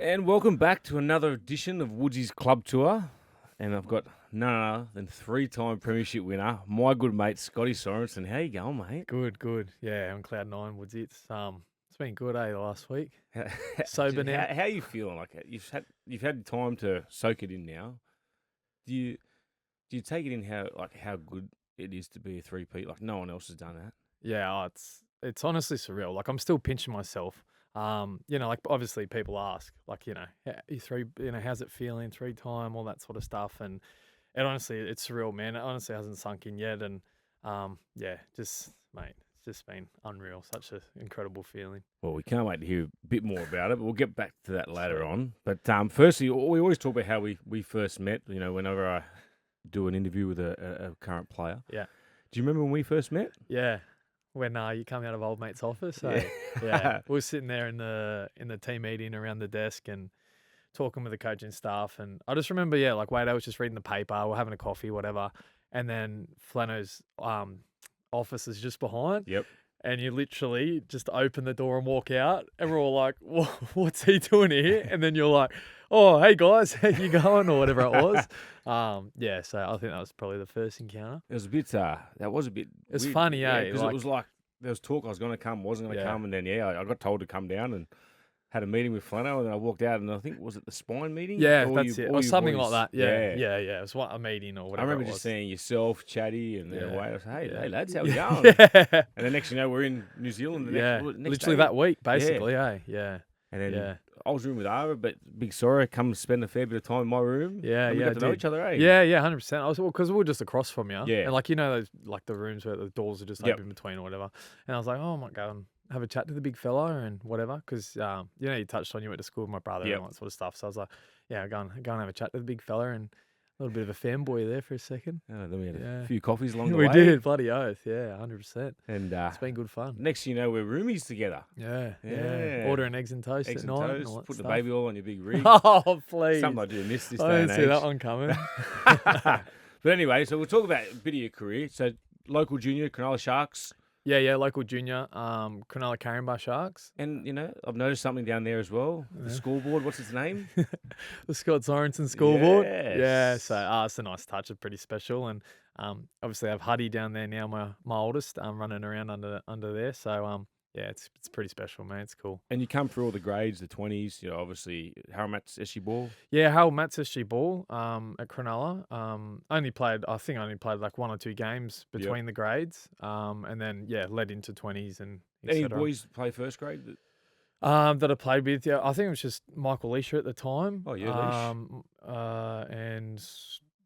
And welcome back to another edition of Woodsy's Club Tour. And I've got none other than three-time premiership winner, my good mate, Scotty Sorensen. How you going, mate? Good. Yeah, on cloud nine, Woodsy. It's been good, the last week. How, Sober now. How are you feeling? Like you've had time to soak it in now. Do you take it in how good it is to be a three-peat? Like no one else has done that. Yeah, it's honestly surreal. Like I'm still pinching myself. Like obviously people ask, like, how's it feeling, three-time, all that sort of stuff. And honestly, it's surreal, man. It honestly hasn't sunk in yet. And it's just been unreal. Such an incredible feeling. Well, we can't wait to hear a bit more about it, but we'll get back to that later on. But firstly, we always talk about how we first met. You know, whenever I do an interview with a current player. Yeah. Do you remember when we first met? Yeah. When you come out of old mate's office, we were sitting there in the team meeting around the desk and talking with the coaching staff, and I just remember, Wade, I was just reading the paper, we're having a coffee, whatever, and then Flano's office is just behind. Yep. And you literally just open the door and walk out, and we're all like, "What's he doing here?" And then you're like, "Oh, hey guys, how you going?" or whatever it was. So I think that was probably the first encounter. It was a bit. That was a bit. It's weird. funny, because it was like there was talk I was going to come, wasn't going to come, and then I got told to come down and had a meeting with Flano, and then I walked out, and I think was it the spine meeting? Yeah, that's it, or something boys? like that. Yeah. It was a meeting or whatever. I remember just seeing yourself, Chatty, and then Wade. I was like, hey lads, how we going? Yeah. And the next thing you know, we're in New Zealand. Next literally day. That week, basically. Yeah. And then I was rooming with Ara, but Big Sora come spend a fair bit of time in my room. Yeah, and we got to know each other, eh? Yeah, 100%. Because we were just across from you. Yeah. And those the rooms where the doors are just open between or whatever. And I was like, I might go and have a chat to the big fella and whatever. Because, you touched on you went to school with my brother and all that sort of stuff. So I was like, go and have a chat to the big fella, and a little bit of a fanboy there for a second. Oh, then we had a few coffees along the we way. did, bloody oath. Yeah, 100%. And it's been good fun. Next thing you know, we're roomies together. Yeah. Ordering eggs and toast eggs at and night. toast, And all that put stuff. the baby oil on your big rig. Oh, please. Something I do miss this I day and didn't age. see that one coming. But anyway, so we'll talk about a bit of your career. So local junior, Cronulla Sharks. Yeah, local junior, Cronulla Caringbah Sharks. And, I've noticed something down there as well. The scoreboard, what's its name? The Scott Sorensen scoreboard. Yes. Yeah, so it's a nice touch. It's pretty special. And obviously I have Huddy down there now, my oldest, running around under there. So, it's pretty special, man. It's cool. And you come through all the grades, the 20s, obviously Harold Matt's SG Ball. Yeah, Harold Matt's SG Ball at Cronulla. I only played like one or two games between the grades. And then, led into 20s and et Any cetera. boys play first grade? That I played with, I think it was just Michael Leisha at the time. Oh, yeah, Leish. And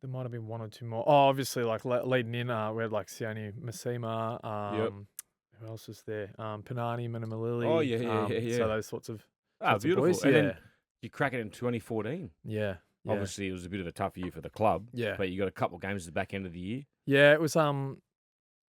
there might have been one or two more. Oh, obviously, like leading in, we had like Sione Masima. Who else was there? Panani, Minimalili. Oh, yeah. So those sorts of Beautiful. boys. And then you crack it in 2014. Yeah. Obviously, it was a bit of a tough year for the club. Yeah. But you got a couple of games at the back end of the year. Yeah, it was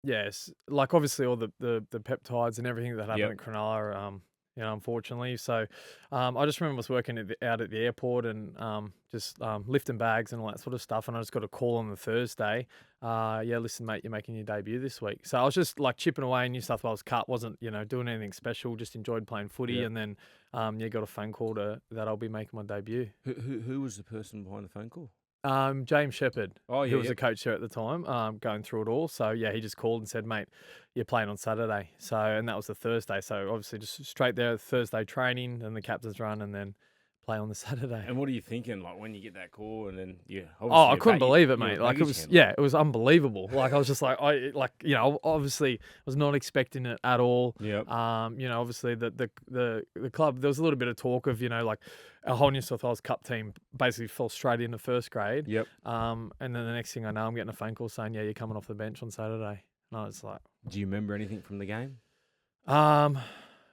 yes, like obviously all the peptides and everything that happened at Cronulla, unfortunately. So I just remember I was working out at the airport and just lifting bags and all that sort of stuff. And I just got a call on the Thursday. Listen, mate, you're making your debut this week. So I was just like chipping away in New South Wales Cup. Wasn't, doing anything special. Just enjoyed playing footy. Yep. And then, got a phone call that I'll be making my debut. Who was the person behind the phone call? James Shepherd, who was the coach there at the time, going through it all. So, he just called and said, mate, you're playing on Saturday. So, and that was the Thursday. So, obviously, just straight there, Thursday training and the captain's run and then play on the Saturday. And what are you thinking, like, when you get that call and then I couldn't believe it, mate. Like, it was unbelievable. Like, I was just like, obviously, was not expecting it at all. Yep. Obviously, the club, there was a little bit of talk of, like, our whole New South Wales Cup team basically fell straight into first grade. Yep. And then the next thing I know, I'm getting a phone call saying, you're coming off the bench on Saturday. And I was like... Do you remember anything from the game?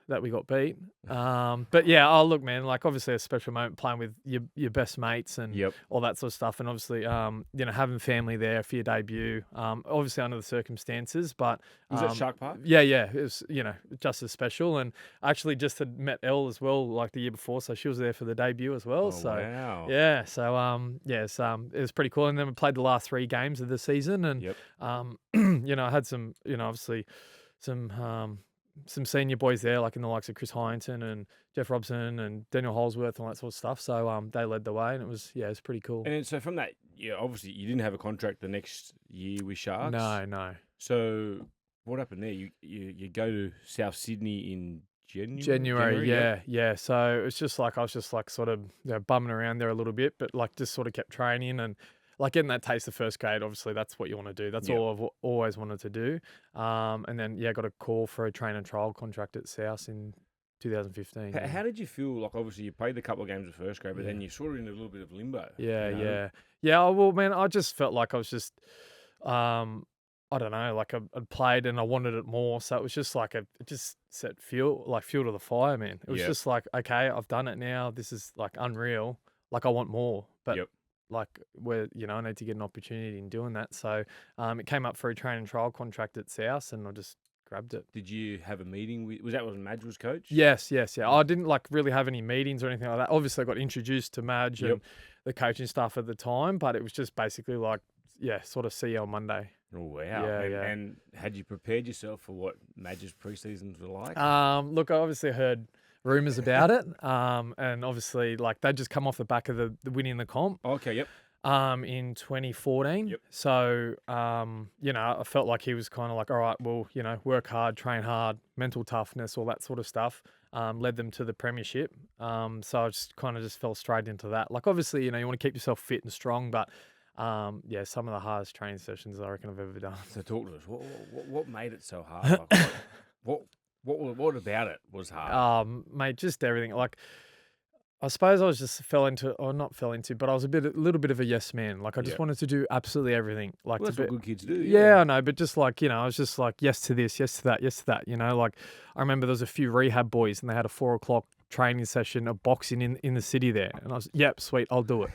That we got beat. But look, man, like obviously a special moment playing with your best mates and all that sort of stuff. And obviously, having family there for your debut, obviously under the circumstances, but. Was that Shark Park? Yeah. It was, just as special. And I actually just had met Elle as well, like the year before. So she was there for the debut as well. Oh, wow. Yeah. So, it was pretty cool. And then we played the last 3 games of the season. And, I had some, obviously some, some senior boys there, like in the likes of Chris Hynton and Jeff Robson and Daniel Holsworth and all that sort of stuff. So they led the way, and it was pretty cool. And so from that, obviously you didn't have a contract the next year with Sharks. No. So what happened there? You go to South Sydney in January, yeah. So it's just like I was just like sort of bumming around there a little bit, but like just sort of kept training and like getting that taste of first grade. Obviously, that's what you want to do. That's all I've always wanted to do. And then got a call for a train and trial contract at South in 2015. How did you feel? Like obviously you played a couple of games of first grade, but then you're sort of in a little bit of limbo. Yeah. Well, man, I just felt like I was just, I don't know, like I'd played and I wanted it more. So it was just like it just set fuel to the fire, man. It was just like, okay, I've done it now. This is like unreal. Like I want more, but like I need to get an opportunity in doing that. So it came up for a train and trial contract at South, and I just grabbed it. Did you have a meeting with? Was that when Madge was coach? Yes. I didn't like really have any meetings or anything like that. Obviously, I got introduced to Madge and the coaching staff at the time, but it was just basically like, sort of see you on Monday. Oh wow! And had you prepared yourself for what Madge's pre-seasons were like? Look, I obviously heard rumours about it, and obviously like they just come off the back of the winning the comp. Okay, yep. In 2014. Yep. So, I felt like he was kind of like, all right, well, work hard, train hard, mental toughness, all that sort of stuff. Led them to the premiership. So I just kind of just fell straight into that. Like, obviously, you want to keep yourself fit and strong, but some of the hardest training sessions I reckon I've ever done. So talk to us. What made it so hard? Like, what about it was hard? Mate, just everything. Like, I suppose I was just not fell into, but I was a little bit of a yes man. Like I just wanted to do absolutely everything. Like that's what good kids do. Yeah, I know, but just like I was just like yes to this, yes to that, yes to that. Like I remember there was a few rehab boys, and they had a 4 o'clock training session of boxing in the city there, and I was sweet, I'll do it.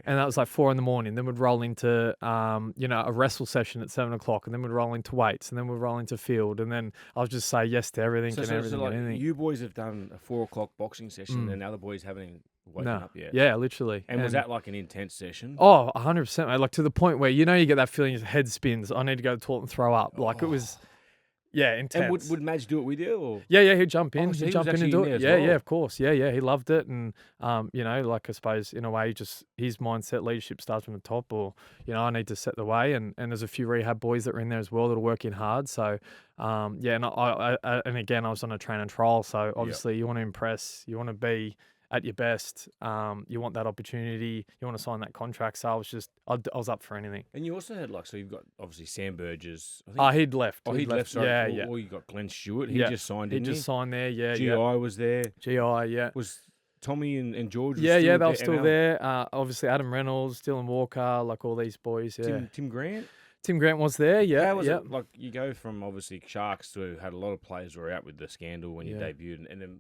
And that was like 4 a.m. Then we'd roll into a wrestle session at 7 o'clock, and then we'd roll into weights, and then we'd roll into field, and then I'll just say yes to everything and anything. You boys have done a 4 o'clock boxing session, and other boys haven't woken up yet. Yeah, literally. And was that like an intense session? Oh, 100%. Mate. Like to the point where you get that feeling your head spins. I need to go to the toilet and throw up. Like it was. Yeah, intense. And would Madge do it with you? Or? Yeah, he'd jump in. So he'd jump in and do it. Yeah, of course. Yeah, he loved it. And, like I suppose in a way, just his mindset, leadership starts from the top, or, I need to set the way. And there's a few rehab boys that are in there as well that are working hard. So, and again, I was on a train and trial. So obviously you want to impress, you want to be at your best. You want that opportunity. You want to sign that contract. So I was up for anything. And you also had so you've got obviously Sam Burgess. He'd left. He'd left. Sorry. Yeah. Or you got Glenn Stewart. He just signed. He just signed there. Yeah. GI was there. Was Tommy and George? They were still there. Obviously Adam Reynolds, Dylan Walker, like all these boys. Yeah. Tim Grant. Tim Grant was there. Yeah. How was it? Like you go from obviously Sharks to had a lot of players who were out with the scandal when you debuted, and then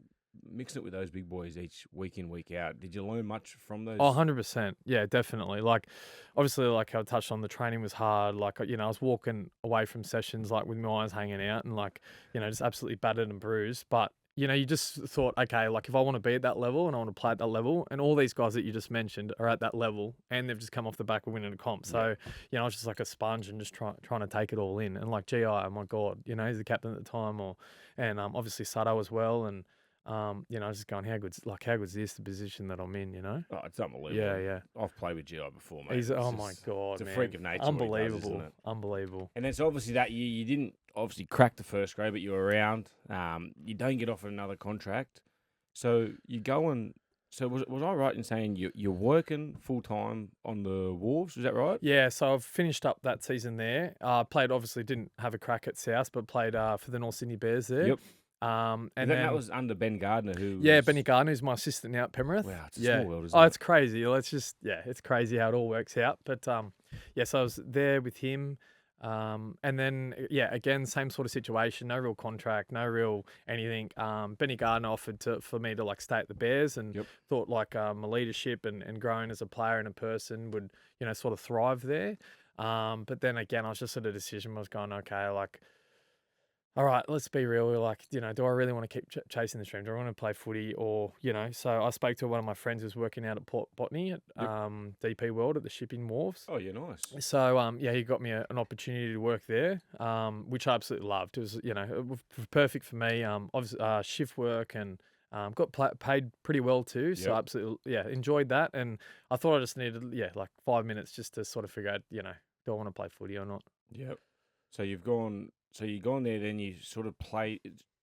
mixing it with those big boys each week in, week out. Did you learn much from those? Oh, 100%. Yeah, definitely. Like, obviously, like I touched on, the training was hard. Like, I was walking away from sessions, like with my eyes hanging out and like, just absolutely battered and bruised. But, you just thought, okay, like if I want to be at that level and I want to play at that level, and all these guys that you just mentioned are at that level and they've just come off the back of winning a comp. So, I was just like a sponge and just trying to take it all in. And like GI, oh my God, he's the captain at the time, and obviously Sato as well. And, I was just going, how good's this, the position that I'm in, Oh, it's unbelievable. Yeah. I've played with GI before, mate. My God, it's a freak of nature. Unbelievable. Does, Unbelievable. And then so obviously that year you didn't obviously crack the first grade, but you were around. You don't get offered another contract. So you go and so was I right in saying you're working full time on the Wharfs? Is that right? Yeah, so I've finished up that season there. Obviously didn't have a crack at South, but played for the North Sydney Bears there. Yep. And then that was under Ben Gardner, Benny Gardner, who's my assistant now at Penrith. Wow, it's a small world, isn't it? Oh, it's crazy. It's crazy how it all works out. But so I was there with him. And then again, same sort of situation, no real contract, no real anything. Benny Gardner offered for me to like stay at the Bears, and thought like my leadership and growing as a player and a person would, sort of thrive there. But then again, I was just at a decision. I was going, okay, like all right, let's be real. We're like, do I really want to keep chasing this dream? Do I want to play footy or, So I spoke to one of my friends who's working out at Port Botany at Yep. DP World at the shipping wharfs. Oh, yeah, nice. So, he got me an opportunity to work there, which I absolutely loved. It was, it was perfect for me. Obviously, shift work and got paid pretty well too. So, Yep. absolutely, enjoyed that. And I thought I just needed, like 5 minutes just to sort of figure out, do I want to play footy or not? Yep. So you've gone there, then you sort of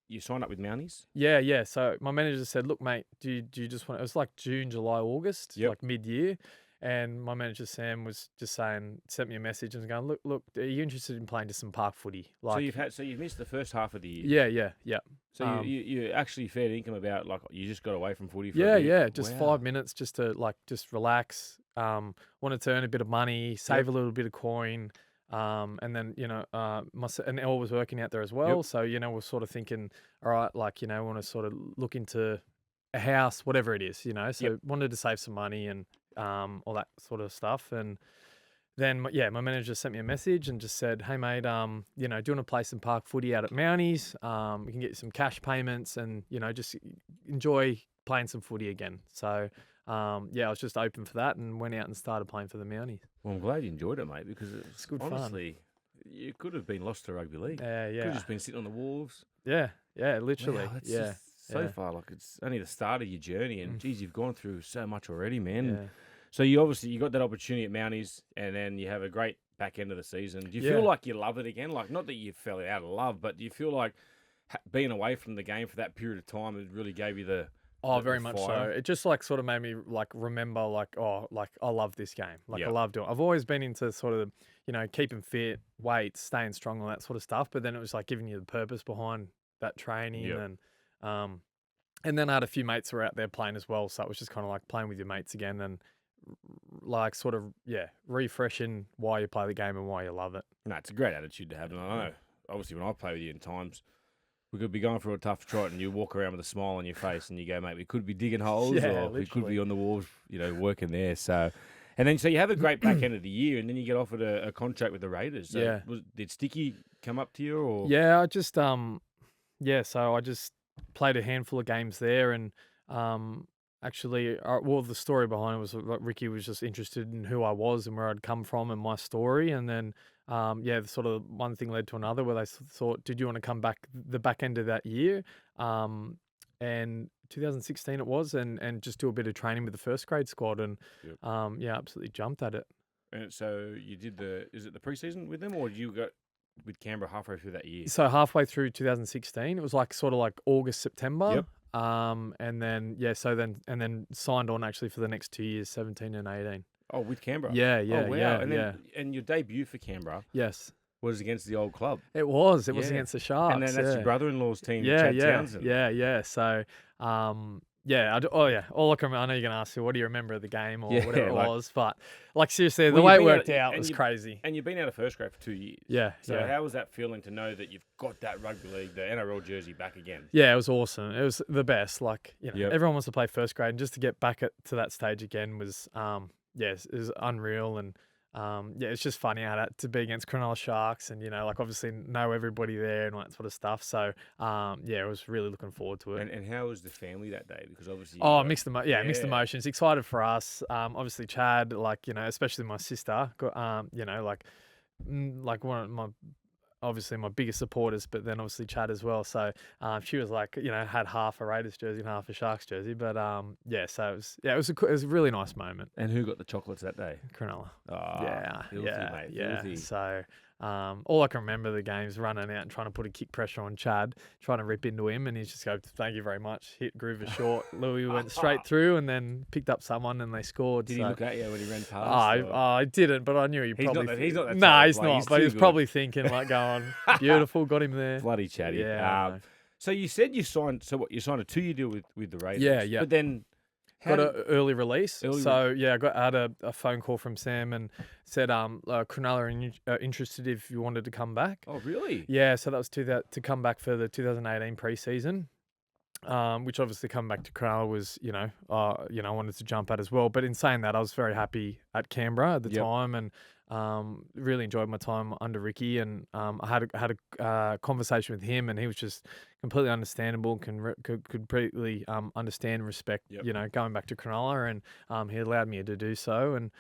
you signed up with Mounties? Yeah. So my manager said, "Look, mate, do you just want?" It was like June, July, August, Yep. like mid-year, and my manager Sam was just sent me a message and was going, "Look, are you interested in playing just some park footy?" So Like, you've missed the first half of the year. yeah. So you actually fair income about like you just got away from footy for Yeah, a bit. yeah, just Wow. 5 minutes just to just relax. Wanted to earn a bit of money, save a little bit of coin. And then and Elle was working out there as well. Yep. So we're sort of thinking, all right, like want to sort of look into a house, whatever it is, So Yep. wanted to save some money and all that sort of stuff. And then my manager sent me a message and just said, "Hey mate, do you want to play some park footy out at Mounties? We can get you some cash payments and just enjoy playing some footy again." So I was just open for that and went out and started playing for the Mounties. Well, I'm glad you enjoyed it, mate, because It's good fun. honestly, you could have been lost to rugby league. Yeah, Could yeah, have just been sitting on the wharves. yeah, literally, Wow, that's yeah, just so yeah. far. Like it's only the start of your journey, and geez, you've gone through so much already, man. Yeah. So you got that opportunity at Mounties, and then you have a great back end of the season. Do you Yeah. feel like you love it again? Like not that you fell out of love, but do you feel like being away from the game for that period of time it really gave you the Oh, the very much so. fire? It just like sort of made me like remember like, oh, like I love this game. Like I Yep. love doing it. I've always been into sort of, keeping fit, weights, staying strong, all that sort of stuff. But then it was like giving you the purpose behind that training Yep. and then I had a few mates who were out there playing as well. So it was just kind of like playing with your mates again and like sort of, refreshing why you play the game and why you love it. No, it's a great attitude to have, and I know obviously when I play with you in times. We could be going through a tough trot, and you walk around with a smile on your face, and you go, "Mate, we could be digging holes, Yeah, or we could literally. be on the wharves, working there." So, and then so you have a great back end of the year, and then you get offered a contract with the Raiders. So Yeah. did Sticky come up to you, or Yeah, I just so I just played a handful of games there and actually the story behind it was like Ricky was just interested in who I was and where I'd come from and my story and then the sort of one thing led to another where they thought, did you want to come back the back end of that year? And 2016 it was and just do a bit of training with the first grade squad and Yep. absolutely jumped at it. And so you did is it the preseason with them, or did you got with Canberra halfway through that year? So halfway through 2016, it was like sort of like August, September. Yep. And then signed on actually for the next 2 years, 17 and 18. Oh, with Canberra. Yeah, Oh, wow. yeah, And yeah. then and your debut for Canberra Yes, was against the old club, it was. It was Yeah. against the Sharks. and then that's yeah. your brother-in-law's team, Yeah, Chad yeah, Townsend. yeah. So, all I can remember, I know you're going to ask me, what do you remember of the game or Yeah, whatever it like- was, but like seriously, the Well, way you've it been out- worked out and was you- crazy. And you've been out of first grade for 2 years. Yeah, So yeah. how was that feeling to know that you've got that rugby league, the NRL jersey back again? Yeah, it was awesome. It was the best. Like, Yep. everyone wants to play first grade, and just to get back to that stage again was, it was unreal. And it's just funny how to be against Cronulla Sharks, and like obviously know everybody there and all that sort of stuff. So, I was really looking forward to it. And how was the family that day? Because obviously, Mixed yeah. emotions. Excited for us. Obviously Chad, like especially my sister. Like one of my obviously my biggest supporters, but then obviously Chad as well. So she was like had half a Raiders jersey and half a Sharks jersey. But so it was a really nice moment. And who got the chocolates that day? Cronulla. Oh, filthy, mate, filthy. So all I can remember the games running out and trying to put a kick pressure on Chad, trying to rip into him, and he's just go, "Thank you very much." Hit Groover short. Louis went straight through and then picked up someone and they scored. Did he look at you when he ran past? I didn't, but I knew he He's probably. not that No, type of he's player. not. He's But too he was good. probably thinking like, "Going beautiful, got him there." Bloody chatty. Yeah. I know. So you said you signed. So what? You signed a 2-year deal with the Raiders. Yeah. But then Got an early release. Early So I had a phone call from Sam and said Cronulla are interested if you wanted to come back. Oh, really? Yeah, so that was to come back for the 2018 preseason, which obviously coming back to Cronulla was I wanted to jump at as well. But in saying that, I was very happy at Canberra at the Yep. time, and really enjoyed my time under Ricky, and I had a conversation with him, and he was just completely understandable, could completely understand and respect, going back to Cronulla, and he allowed me to do so. And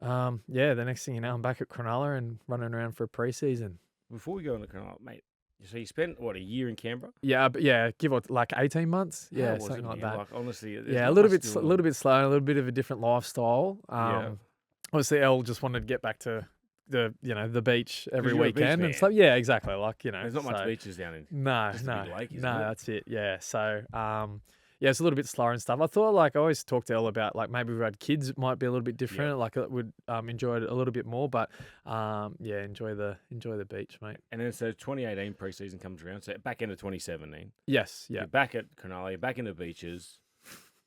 the next thing you know, I'm back at Cronulla and running around for a preseason. Before we go on the Cronulla, mate, so you spent, a year in Canberra? Yeah, but give or like 18 months. How Yeah, was something it, like man? that. Like, honestly, Yeah, a little bit slow, a little bit of a different lifestyle. Yeah. Obviously, Elle just wanted to get back to the beach every you're a beach weekend man. and stuff. Yeah, exactly. Like, There's not much beaches down in. No, Just a big lake, isn't no, it? that's it. Yeah. So, it's a little bit slower and stuff. I thought, like, I always talk to Elle about, like, maybe if we had kids, it might be a little bit different. Yep. Like, it would enjoy it a little bit more. But enjoy the beach, mate. And then so 2018 preseason comes around, so back into 2017. Yes. Yeah. You're back at Cronulla, you're back in the beaches.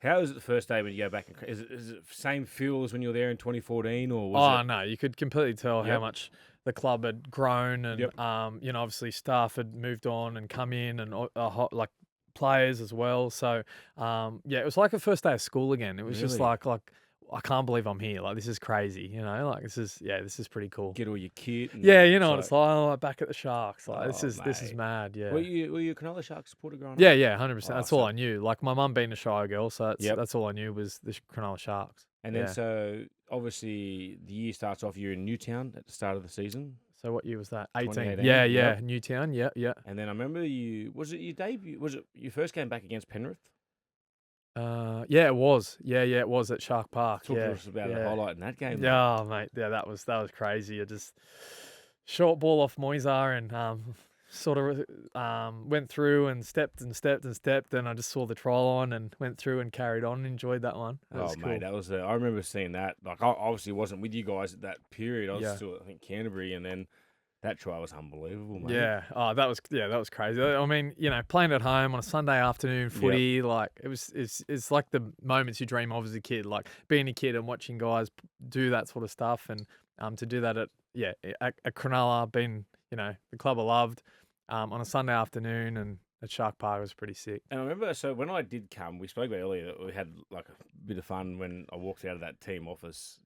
How is it the first day when you go back? Is it same feel as when you were there in 2014, or was it? No, you could completely tell how Yep. much the club had grown, and Yep. obviously staff had moved on and come in, and like players as well. So it was like a first day of school again. It was just Really? like I can't believe I'm here. Like, this is crazy, like this is pretty cool. Get all your kit. And Yeah, it's it's like, oh, back at the Sharks. Like, this Oh, is mate. mad. Yeah. Were you a Cronulla Sharks supporter growing up? Yeah, 100%. Oh, That's all so- I knew. Like, my mum being a Shire girl, so Yep. that's all I knew was the Cronulla Sharks. And then so obviously the year starts off. You're in Newtown at the start of the season. So what year was that? 18. 2018, Yeah, yep. Newtown. Yeah. And then I remember was it your debut? Was it your first game back against Penrith? Yeah, it was. Yeah, it was at Shark Park. Talk to us about the highlight in that game. Mate. Yeah, mate. Yeah, that was crazy. It just short ball off Moisar, and sort of went through and stepped, and I just saw the trial on and went through and carried on. Enjoyed that one. That was cool. Mate, that was I remember seeing that. Like, I obviously wasn't with you guys at that period. I was Yeah. still, I think, Canterbury, and then that try was unbelievable, mate. Yeah. Oh, that was crazy. I mean, playing at home on a Sunday afternoon footy, like it's like the moments you dream of as a kid, like being a kid and watching guys do that sort of stuff, and to do that at Cronulla, being the club I loved, on a Sunday afternoon and at Shark Park was pretty sick. And I remember, so when I did come, we spoke about earlier that we had like a bit of fun when I walked out of that team office,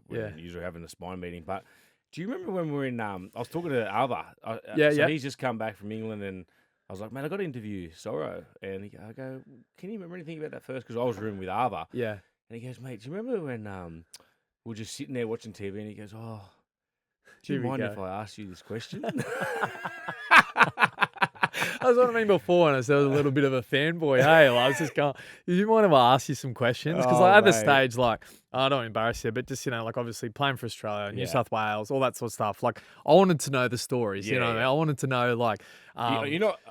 when usually having a spine meeting. But do you remember when we were in, I was talking to Alva. He's just come back from England, and I was like, man, I got to interview Sorrow. And I go, can you remember anything about that first? Because I was rooming with Alva. Yeah. And he goes, mate, do you remember when we were just sitting there watching TV, and he goes, oh, do you mind if I ask you this question? That's what I mean before, and I said I was a little bit of a fanboy. Hey, I was just going, do you mind if I ask you some questions? Because at the stage, like, I don't embarrass you, but just, like, obviously playing for Australia, New South Wales, all that sort of stuff. Like, I wanted to know the stories, you know what I mean? I wanted to know, like, I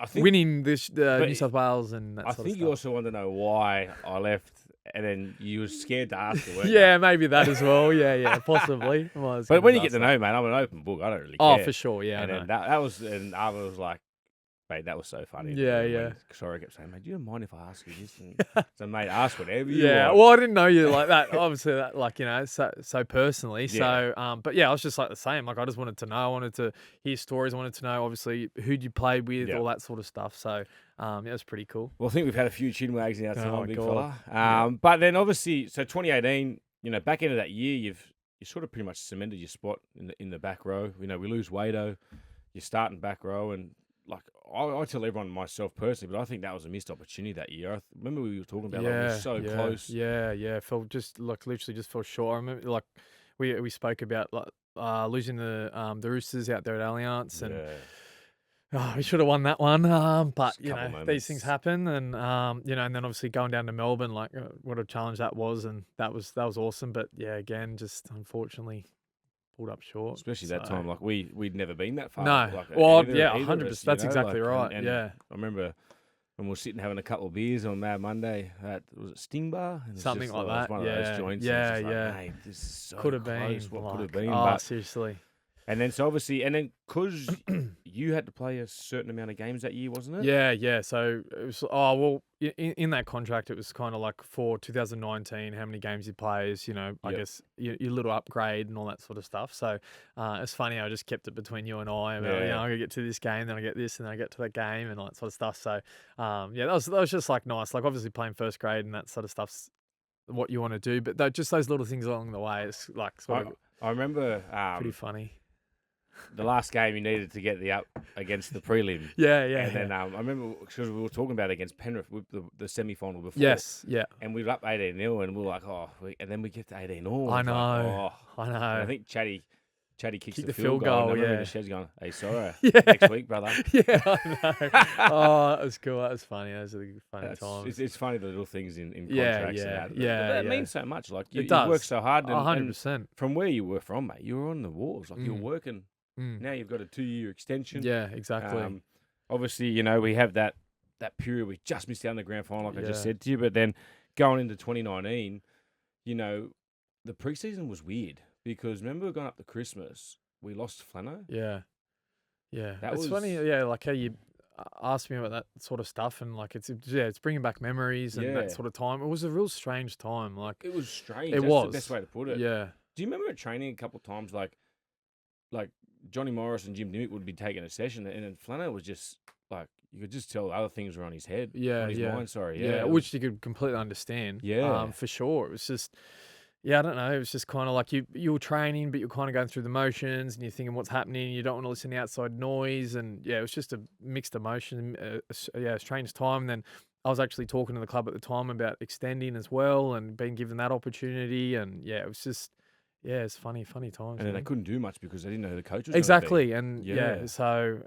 think winning this New South Wales and that sort of stuff. I think you also want to know why I left, and then you were scared to ask the word. Yeah, maybe that as well. Yeah, possibly. But when you get to know, man, I'm an open book. I don't really care. Oh, for sure, yeah. And then that was, and Ava was like, mate, that was so funny. Yeah. Sorry, I kept saying, mate, do you mind if I ask you this? And so, mate, ask whatever you Yeah, want. well, I didn't know you like that. Obviously, that, like, so personally. Yeah. So, but yeah, I was just like the same. Like, I just wanted to know. I wanted to hear stories. I wanted to know, obviously, who'd you played with, all that sort of stuff. So, it was pretty cool. Well, I think we've had a few chin wags in our time, big God. fella. But then, obviously, so 2018, back into that year, you sort of pretty much cemented your spot in the back row. We lose Wado, you're starting back row, and like I tell everyone, myself personally, but I think that was a missed opportunity that year. I remember we were talking about it was so close. Yeah. Felt just like literally just fell short. I remember like we spoke about like losing the Roosters out there at Allianz, and we should have won that one. But these things happen, and and then obviously going down to Melbourne, like what a challenge that was, and that was awesome. But yeah, again, just unfortunately pulled up short. Especially that time, like we'd never been that far. No, like, well, either 100%. That's exactly right. And yeah, I remember when we were sitting having a couple of beers on Mad Monday at, was it Sting Bar? And something like that. One of those joints. Yeah. Like, mate, this is so could have close. been. What could have Like, been? Oh, but, seriously. and then so obviously, and then because you had to play a certain amount of games that year, wasn't it? Yeah. So it was. In that contract, it was kind of like for 2019, how many games you play is, I guess your little upgrade and all that sort of stuff. So it's funny. I just kept it between you and I. About, I'm gonna get to this game, then I get this, and then I get to that game, and all that sort of stuff. So that was just like nice. Like obviously playing first grade and that sort of stuff's what you want to do, but just those little things along the way, it's like sort of I remember Pretty funny. the last game you needed to get the up against the prelim. Yeah. And then I remember because we were talking about it against Penrith with the semi-final before. Yes, yeah. And we were up 18-0 and we were like, and then we get to 18-0. I know. I know. And I think Chatty kicks the field goal. And I remember the shed's going, hey, sorry, next week, brother. Yeah, I know. Oh, that was cool. That was funny. Those are the funny times. It's funny the little things in contracts and that. But it means so much. Like you work so hard. 100%. From where you were from, mate, you were on the wharves. Like you're working. Now you've got a 2-year extension. Yeah, exactly. Obviously, we have that period we just missed out on the grand final, like I just said to you. But then going into 2019, the preseason was weird because remember going up to Christmas, we lost Flano. Yeah. That was funny. Yeah, like how you asked me about that sort of stuff, and like it's bringing back memories and that sort of time. It was a real strange time. Like it was strange. That's the best way to put it. Yeah. Do you remember at training a couple of times, like Johnny Morris and Jim Dimmick would be taking a session, and then Flano was just like you could just tell other things were on his head. Yeah, on his mind. Sorry. Yeah, which you could completely understand. Yeah, for sure. It was just. Yeah, I don't know. It was just kind of like you were training, but you're kind of going through the motions and you're thinking what's happening. You don't want to listen to outside noise. And yeah, it was just a mixed emotion. A strange time. And then I was actually talking to the club at the time about extending as well and being given that opportunity. And yeah, it was just, it's funny times. And then they couldn't do much because they didn't know who the coach was. Exactly. And so,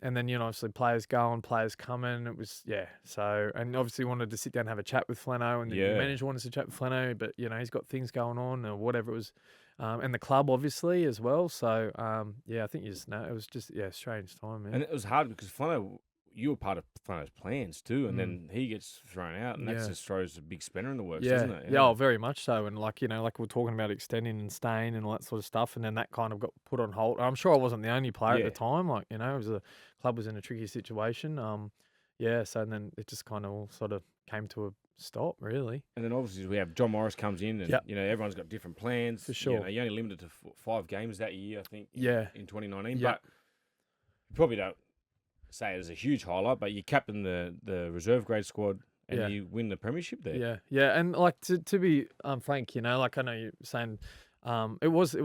and then, obviously players going, players coming. It was, so, and obviously wanted to sit down and have a chat with Flano, and the manager wanted to chat with Flano, but, he's got things going on or whatever it was. And the club, obviously, as well. So, I think you just know, it was just, strange time, man. And it was hard because Flano, you were part of Flano's plans too, and then he gets thrown out, and that just throws a big spanner in the works, doesn't it? Yeah, very much so. And like we're talking about extending and staying and all that sort of stuff, and then that kind of got put on hold. I'm sure I wasn't the only player at the time. Like it was the club was in a tricky situation. So then it just kind of all sort of came to a stop, really. And then obviously we have John Morris comes in, and everyone's got different plans. For sure, you only limited to 5 games that year, I think. In 2019, yeah. But you probably don't say it as a huge highlight, but you captain the reserve grade squad and you win the premiership there. Yeah, and like to be frank, like I know you're saying, it was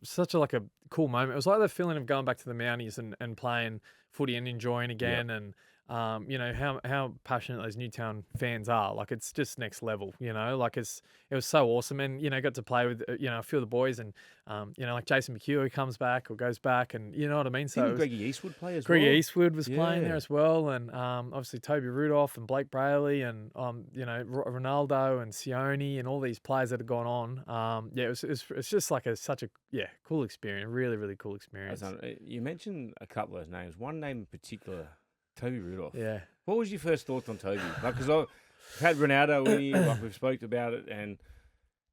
such a cool moment. It was like the feeling of going back to the Mounties and playing footy and enjoying again, and how passionate those Newtown fans are. Like it's just next level, like it was so awesome. And, got to play with, a few of the boys and, like Jason McHugh comes back or goes back and you know what I mean? So Greggy Eastwood play as Greggy Eastwood was playing there as well. And, obviously Toby Rudolph and Blake Brayley and, Ronaldo and Sione and all these players that have gone on. It's just like such a cool experience. Really, really cool experience. You mentioned a couple of those names. One name in particular, Toby Rudolph. Yeah. What was your first thoughts on Toby? Because I've had Ronaldo in here, like we've spoke about it, and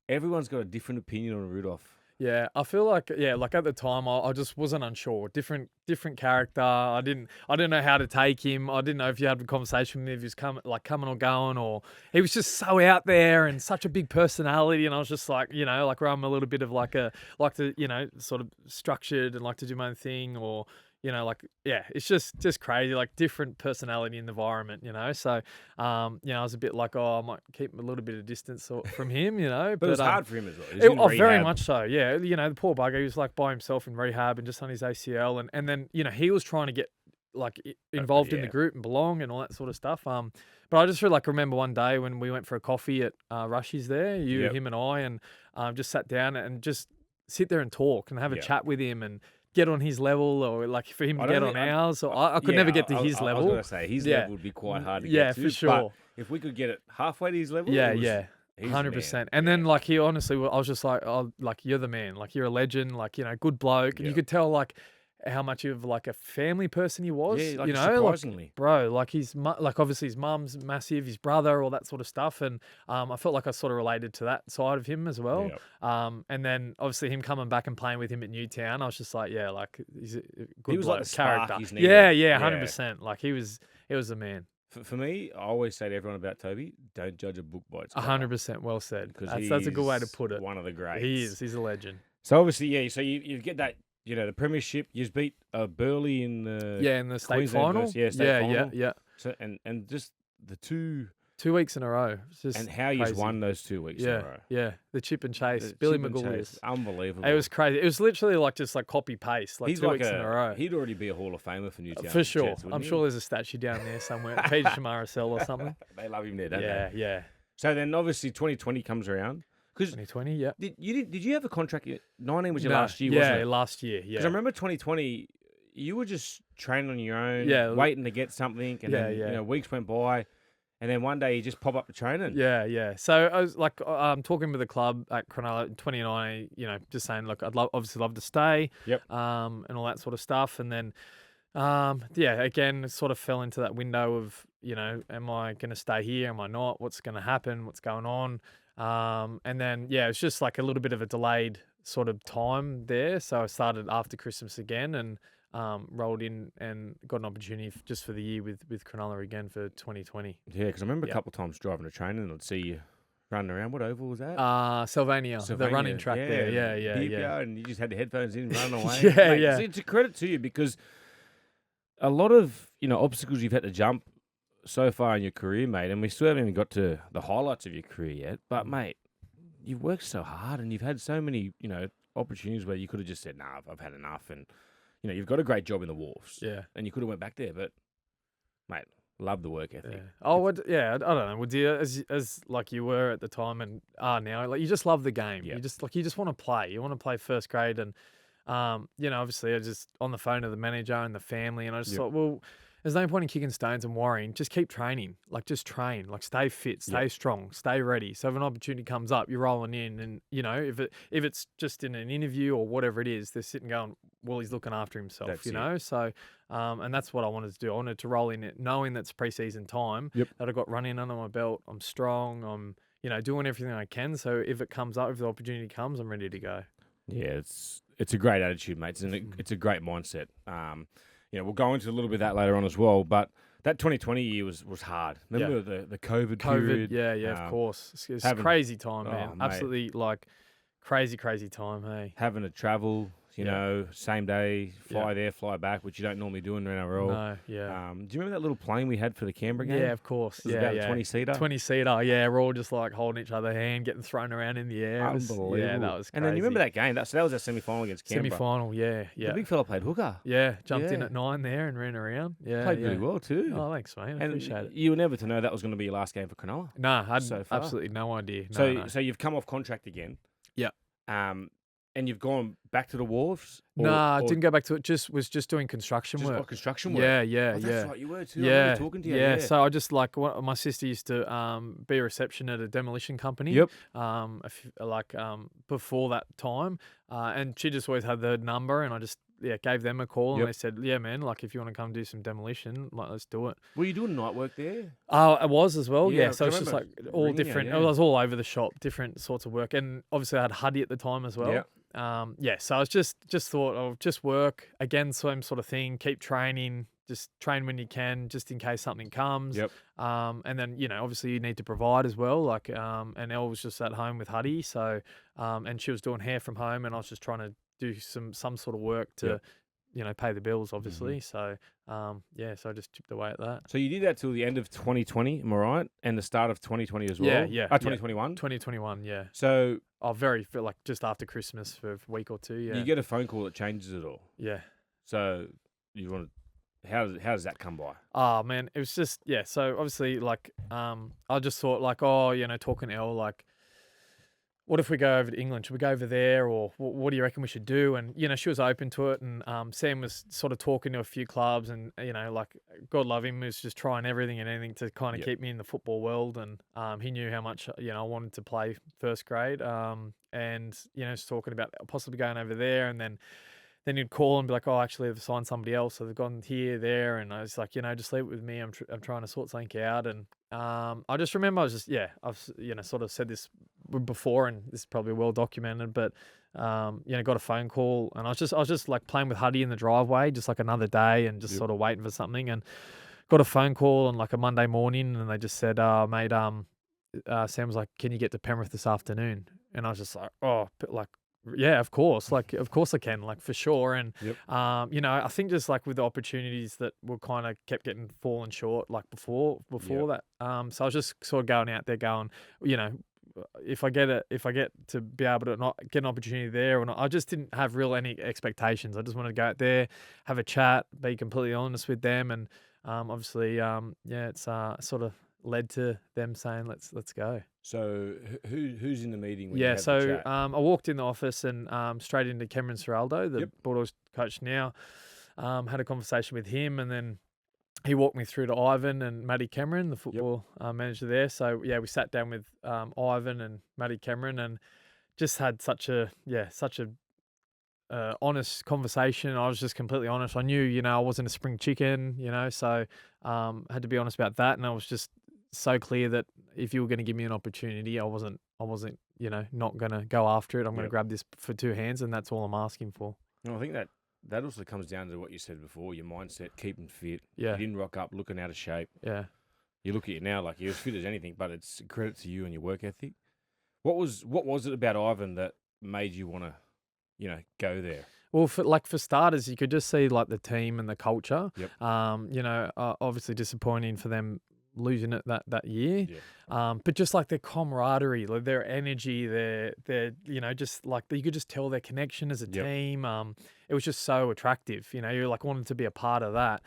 everyone's got a different opinion on Rudolph. Yeah, I feel like at the time I just wasn't unsure. Different character. I didn't know how to take him. I didn't know if you had a conversation with him, if he was coming or going, or he was just so out there and such a big personality. And I was just like, where I'm a little bit of sort of structured and like to do my own thing, or it's just crazy, like different personality in the environment, So, I was a bit like, I might keep a little bit of distance from him, But it was hard for him as well. Very much so, yeah. The poor bugger, he was like by himself in rehab and just on his ACL. And then, he was trying to get like involved in the group and belong and all that sort of stuff. But I just remember one day when we went for a coffee at Rushy's there, him and I, and just sat down and just sit there and talk and have a chat with him and get on his level, or like for him to get on ours. Or I could never get to his level. I was going to say his level would be quite hard to get to. Yeah, for sure. But if we could get it halfway to his level, 100%. And then like he honestly, I was just like, oh, like you're the man, like you're a legend, like good bloke. And you could tell like how much of like a family person he was. Yeah, like surprisingly, like, bro. Like like obviously his mum's massive, his brother, all that sort of stuff. And I felt like I sort of related to that side of him as well. Yep. And then obviously him coming back and playing with him at Newtown, I was just like, like he's a good he was bloke, like the character. spark, Yeah, 100%. Like he was a man. For me, I always say to everyone about Toby, don't judge a book by its cover. 100%. Well said. Because that's a good way to put it. One of the greats. He is. He's a legend. So obviously, so you get that. The premiership, you beat Burleigh in the in the state final. State final. Yeah. So and just the two 2 weeks in a row. It's just And how you crazy. won those 2 weeks in a row. Yeah. The chip and chase. The Billy chip and McGulius. chase. Unbelievable. It was crazy. It was literally like just like copy paste, like He's 2 like weeks in a row. He'd already be a Hall of Famer for Newtown. For sure. Jets, I'm he? sure there's a statue down there somewhere. Peter Shamaracel or something. They love him there, don't Yeah, they? yeah. So then obviously 2020 comes around. 2020, yeah. Did you have a contract? 19 was your No, last year, wasn't it? Yeah, last year, yeah. Because I remember 2020, you were just training on your own, Yeah. waiting to get something, and Yeah, then yeah. weeks went by, and then one day you just pop up to training. Yeah, yeah. So I was like, talking with the club at Cronulla in 2019, just saying, look, I'd obviously love to stay, Yep. and all that sort of stuff. And then, again, it sort of fell into that window of, am I going to stay here? Am I not? What's going to happen? What's going on? And then, it's just like a little bit of a delayed sort of time there. So I started after Christmas again and rolled in and got an opportunity just for the year with Cronulla again for 2020. Yeah, because I remember a couple of times driving to training and I'd see you running around. What oval was that? Sylvania, the running track there. Yeah. And you just had the headphones in and running away. Yeah, Mate, yeah. It's a credit to you because a lot of, obstacles you've had to jump so far in your career, mate, and we still haven't even got to the highlights of your career yet. But, mate, you've worked so hard and you've had so many, opportunities where you could have just said, nah, I've had enough. And, you've got a great job in the wharfs. Yeah. And you could have went back there. But, mate, love the work ethic. Yeah. Oh, I don't know. Would you, as like you were at the time and are now, like you just love the game. Yep. You just want to play. You want to play first grade, and obviously I was just on the phone to the manager and the family, and I just thought, well, there's no point in kicking stones and worrying. Just keep training. Like, just train. Like, stay fit, stay strong, stay ready. So if an opportunity comes up, you're rolling in, and if it's just in an interview or whatever it is, they're sitting going, well, he's looking after himself. That's So and that's what I wanted to do. I wanted to roll in it, knowing that's preseason time. Yep. That I got running under my belt. I'm strong. I'm doing everything I can. So if it comes up, if the opportunity comes, I'm ready to go. Yeah, it's a great attitude, mate. It's a great mindset. We'll go into a little bit of that later on as well, but that 2020 year was hard. Remember the COVID period? Yeah, of course. It's a crazy time, man. Mate. Absolutely, like, crazy time, hey. Having to travel, same day, fly there, fly back, which you don't normally do in the NRL. No, yeah. Do you remember that little plane we had for the Canberra game? Yeah, of course. It was about a 20-seater? 20-seater, yeah. We're all just, like, holding each other's hand, getting thrown around in the air. Unbelievable. Yeah, that was crazy. And then you remember that game? That was our semi-final against Canberra. Semi-final, yeah. The big fella played hooker. Yeah, jumped in at 9 there and ran around. Yeah, Played really well too. Oh, thanks, mate. I appreciate it. You were never to know that was going to be your last game for Cronulla. Nah, I had so far. absolutely no idea. So you've come off contract again. Yeah. And you've gone back to the wharfs? I didn't go back to it. Was just doing construction work. Construction work? Yeah. That's right, you were too. Yeah, I remember talking to you. Yeah, so I just my sister used to be a reception at a demolition company. Yep. Before that time, and she just always had the number, and I just gave them a call, and they said, yeah, man, like if you want to come do some demolition, like let's do it. Were you doing night work there? I was as well. Yeah, so it's just like all different. It was all over the shop, different sorts of work, and obviously I had Huddy at the time as well. Yeah. So I was just thought I'll just work again, same sort of thing. Keep training, just train when you can, just in case something comes. Yep. And then obviously you need to provide as well. Like and Elle was just at home with Huddy, so and she was doing hair from home, and I was just trying to do some sort of work to pay the bills, obviously. So so I just chipped away at that. So you did that till the end of 2020, am I right? And the start of 2020 as well. 2021. 2021, yeah. So like just after Christmas for a week or two. Yeah. You get a phone call that changes it all. Yeah. So you want to, how does that come by? Oh man, it was just so obviously like I just thought like, talking to Elle, like, what if we go over to England? Should we go over there, or what do you reckon we should do? And she was open to it, and Sam was sort of talking to a few clubs, and like, God love him, was just trying everything and anything to kind of keep me in the football world, and he knew how much I wanted to play first grade, and just talking about possibly going over there, and then he'd call and be like, oh, actually they've signed somebody else, so they've gone here, there, and I was like, just leave it with me. I'm trying to sort something out, and I just remember I've sort of said this before, and this is probably well documented, but got a phone call, and I was just like playing with Huddy in the driveway, just like another day, and just sort of waiting for something, and got a phone call on like a Monday morning, and they just said, mate, Sam was like, can you get to Penrith this afternoon? And I was just like, oh, but like, Yeah, of course. Like, of course I can, like, for sure. And, Yep. I think just like with the opportunities that were kind of kept getting falling short, like before that. So I was just sort of going out there going, you know, if I get to be able to not get an opportunity there or not, I just didn't have real any expectations. I just wanted to go out there, have a chat, be completely honest with them. And, obviously, it's, sort of led to them saying, let's go. So who's in the meeting when you Yeah, have the so chat? I walked in the office and straight into Cameron Serraldo, the Yep. Bulldogs coach now. Had a conversation with him, and then he walked me through to Ivan and Matty Cameron, the football manager there. So yeah, we sat down with Ivan and Matty Cameron and just had such a honest conversation. I was just completely honest. I knew, I wasn't a spring chicken, so had to be honest about that. And I was just so clear that if you were going to give me an opportunity, I wasn't, not going to go after it. I'm going to grab this for two hands, and that's all I'm asking for. No, I think that also comes down to what you said before, your mindset, keeping fit. Yeah. You didn't rock up looking out of shape. Yeah. You look at you now like you're as fit as anything, but it's a credit to you and your work ethic. What was it about Ivan that made you want to, go there? Well, for starters, you could just see like the team and the culture. Yep. Obviously disappointing for them losing it that year. Yeah. But just like their camaraderie, like their energy, their just like you could just tell their connection as a team. It was just so attractive. You're like wanting to be a part of that.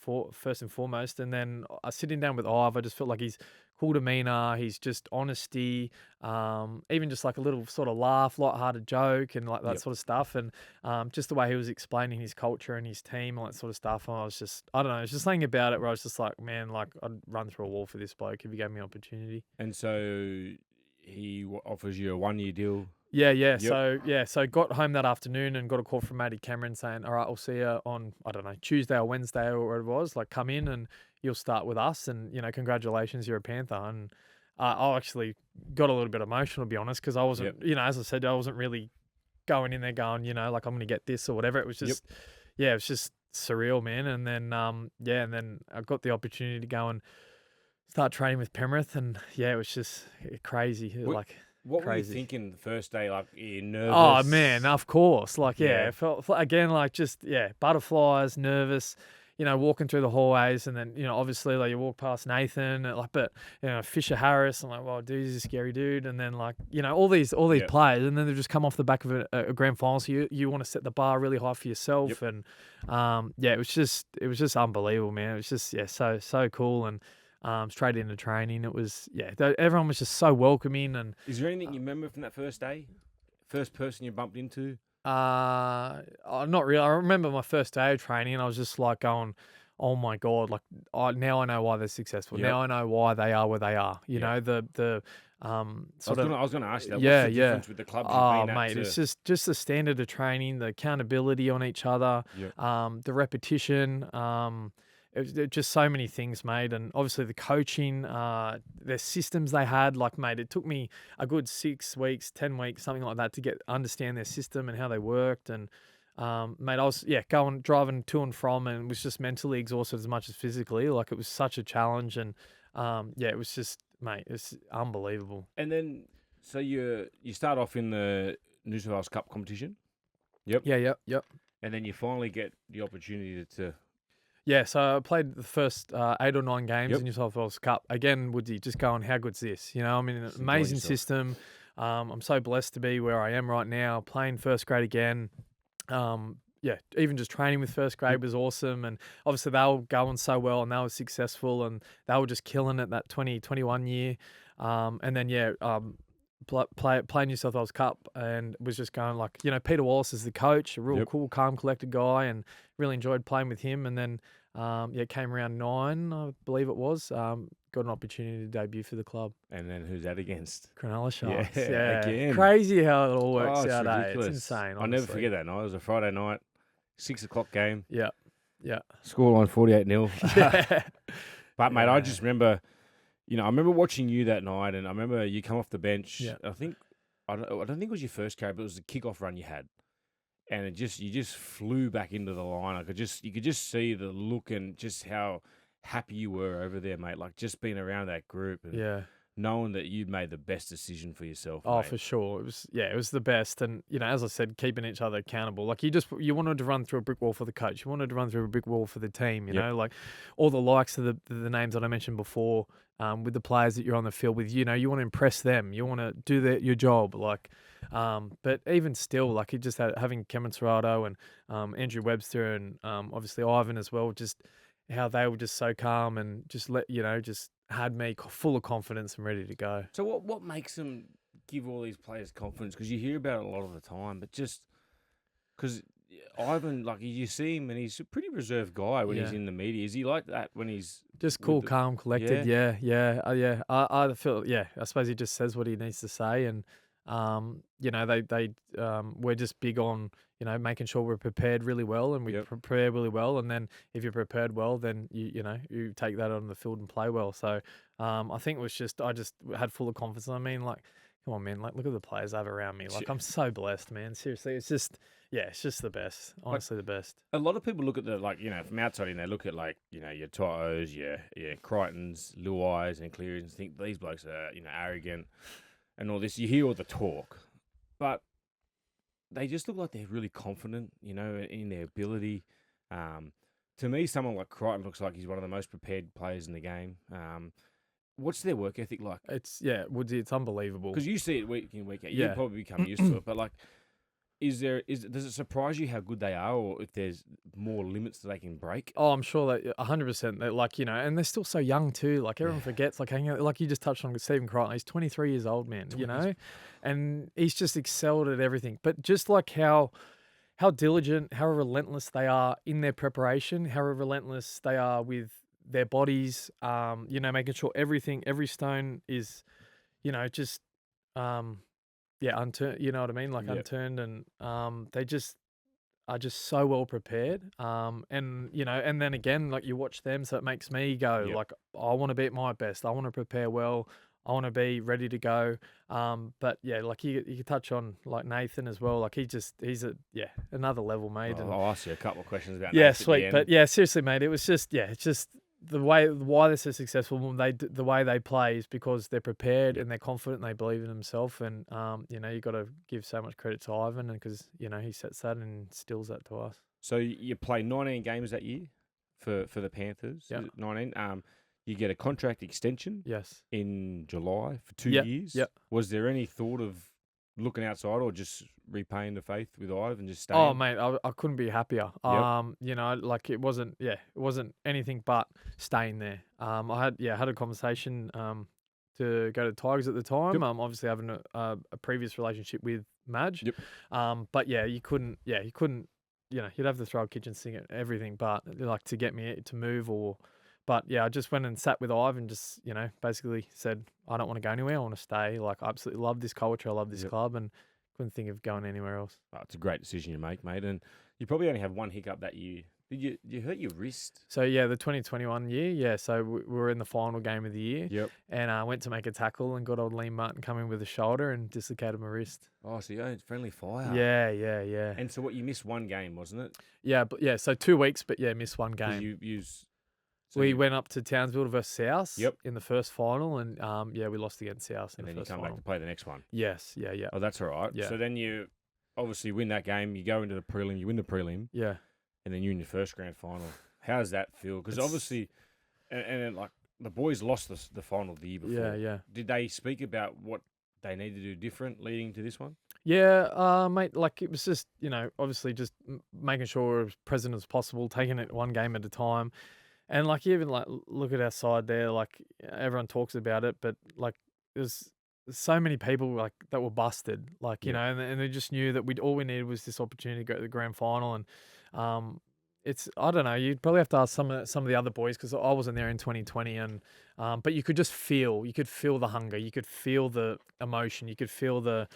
For first and foremost, and then sitting down with Ive, I just felt like he's cool demeanor. He's just honesty. Even just like a little sort of laugh, light-hearted joke, and like that sort of stuff. And just the way he was explaining his culture and his team, and that sort of stuff. And I was just, I don't know, it's just something about it where I was just like, man, like I'd run through a wall for this bloke if he gave me an opportunity. And so he offers you a 1-year deal. Yeah. Yep. So got home that afternoon and got a call from Matty Cameron saying, all right, I'll see you on, I don't know, Tuesday or Wednesday or whatever it was. Like, come in and you'll start with us. And, congratulations, you're a Panther. And I actually got a little bit emotional, to be honest, because I wasn't, as I said, I wasn't really going in there going, like, I'm going to get this or whatever. It was just, it was just surreal, man. And then, and then I got the opportunity to go and start training with Penrith. And, it was just crazy. What crazy. were you thinking the first day? Like, you're nervous? Oh, man, of course. Like, it felt, again, like just, butterflies, nervous, walking through the hallways. And then, obviously, like, you walk past Nathan, Fisher Harris. I'm like, well, dude, he's a scary dude. And then, like, all these players. And then they just come off the back of a grand final. So you want to set the bar really high for yourself. And, it was just unbelievable, man. It was just, so cool. And, straight into training. It was, everyone was just so welcoming. And is there anything you remember from that first day? First person you bumped into? Not really. I remember my first day of training and I was just like going, oh my God, like now I know why they're successful. Now I know why they are where they are. You know, I was going to ask you that. What's the difference with the clubs you've been at? Mate, it's just the standard of training, the accountability on each other, the repetition, it was just so many things, mate. And obviously the coaching, their systems they had, like, mate, it took me a good 6 weeks, 10 weeks, something like that to understand their system and how they worked. And, mate, I was, driving to and from and was just mentally exhausted as much as physically. Like, it was such a challenge. And, it was just, mate, it's unbelievable. And then, so you start off in the New South Wales Cup competition? Yep. Yeah. And then you finally get the opportunity to... Yeah, so I played the first 8 or 9 games in New South Wales Cup. Again, Woodsy, just going, how good's this? An amazing system. I'm so blessed to be where I am right now, playing first grade again. Even just training with first grade was awesome. And obviously they were going so well and they were successful and they were just killing it that 2021 year. And then, play New South Wales Cup and was just going like, Peter Wallace is the coach, a real cool, calm, collected guy, and really enjoyed playing with him. And then, it came around 9, I believe it was, got an opportunity to debut for the club. And then who's that against? Cronulla Sharks. Yeah, again. Crazy how it all works out, ridiculous. It's insane, honestly. I'll never forget that night. It was a Friday night, 6 o'clock game. Yeah. Scoreline 48-0. Yeah. But, mate, I just remember... I remember watching you that night, and I remember you come off the bench. Yeah. I don't think it was your first carry, but it was the kickoff run you had, and you just flew back into the line. You could just see the look and just how happy you were over there, mate. Like just being around that group. And knowing that you'd made the best decision for yourself, Oh, mate. for sure. It was the best. And, as I said, keeping each other accountable. Like you wanted to run through a brick wall for the coach. You wanted to run through a brick wall for the team, you Yep. know, like all the likes of the names that I mentioned before, with the players that you're on the field with, you want to impress them. You want to do your job. Like, but even still, like he just having Cameron Serrato and Andrew Webster and obviously Ivan as well, just how they were just so calm and just just had me full of confidence and ready to go. So what makes them give all these players confidence? Because you hear about it a lot of the time, but just because Ivan, like you see him and he's a pretty reserved guy when he's in the media. Is he like that when he's just cool, calm, collected? Yeah. I feel I suppose he just says what he needs to say, and we're just big on making sure we're prepared really well, and we prepare really well, and then if you're prepared well, then you take that on the field and play well. So I think it was I just had full of confidence. I mean, like, come on, man, like look at the players I have around me. Like I'm so blessed, man. Seriously, it's just the best. Honestly, the best. A lot of people look at from outside and they look at your Totos, your Crichtons, Luais and Clearys and think these blokes are arrogant and all this. You hear all the talk, but they just look like they're really confident, in their ability. To me, someone like Crichton looks like he's one of the most prepared players in the game. What's their work ethic like? Woodsy, it's unbelievable. Because you see it week in, week out. You probably become used to it, but like, does it surprise you how good they are, or if there's more limits that they can break? Oh, I'm sure that 100%. They're like, and they're still so young too. Like everyone forgets, like hanging out, like you just touched on Stephen Crichton. He's 23 years old, man. And he's just excelled at everything. But just like how diligent, how relentless they are in their preparation, how relentless they are with their bodies. Making sure every stone is, just unturned, you know what I mean? Like unturned, and they just are just so well prepared. And then again, like you watch them, so it makes me go like, I want to be at my best. I want to prepare well. I want to be ready to go. But like you could touch on like Nathan as well. Like he's another level, mate. Oh, and I'll ask you a couple of questions about Nathan. Sweet. But seriously, mate, it was just it's just the why they're so successful when the way they play is because they're prepared and they're confident and they believe in themselves. And you got to give so much credit to Ivan, and because he sets that and instills that to us. So you play 19 games that year for the Panthers. Yeah. 19. You get a contract extension. Yes. In July for 2 years. Yep. Was there any thought of looking outside or just repaying the faith with Ivan and just staying? Oh, mate, I couldn't be happier. Like it wasn't anything but staying there. I had a conversation to go to Tigers at the time. Obviously having a previous relationship with Madge. But you couldn't. You'd have to throw a kitchen sink at everything, but like to get me to move or. But I just went and sat with Ivan and just, basically said, I don't want to go anywhere. I want to stay. Like, I absolutely love this culture. I love this club, and couldn't think of going anywhere else. Oh, it's a great decision you make, mate. And you probably only have one hiccup that year. Did you hurt your wrist? So, the 2021 year, so we were in the final game of the year. Yep. And I went to make a tackle and got old Liam Martin coming with a shoulder and dislocated my wrist. Oh, so you're friendly fire. Yeah. And so you missed one game, wasn't it? Yeah, so 2 weeks, but missed one game. We went up to Townsville versus South in the first final, and we lost against South in the first final. And then you come back to play the next one. Yes, yeah. Oh, that's all right. Yeah. So then you obviously win that game. You go into the prelim. You win the prelim. Yeah. And then you're in your first grand final. How does that feel? Because obviously, and like the boys lost the final the year before. Yeah. Did they speak about what they need to do different leading to this one? Yeah, mate, like it was just, obviously just making sure we're as present as possible, taking it one game at a time. And like even like look at our side there, like everyone talks about it, but like there's so many people like that were busted, like and they just knew that all we needed was this opportunity to go to the grand final. And it's I don't know, you'd probably have to ask some of the other boys because I wasn't there in 2020, and but you could feel the hunger, you could feel the emotion, you could feel the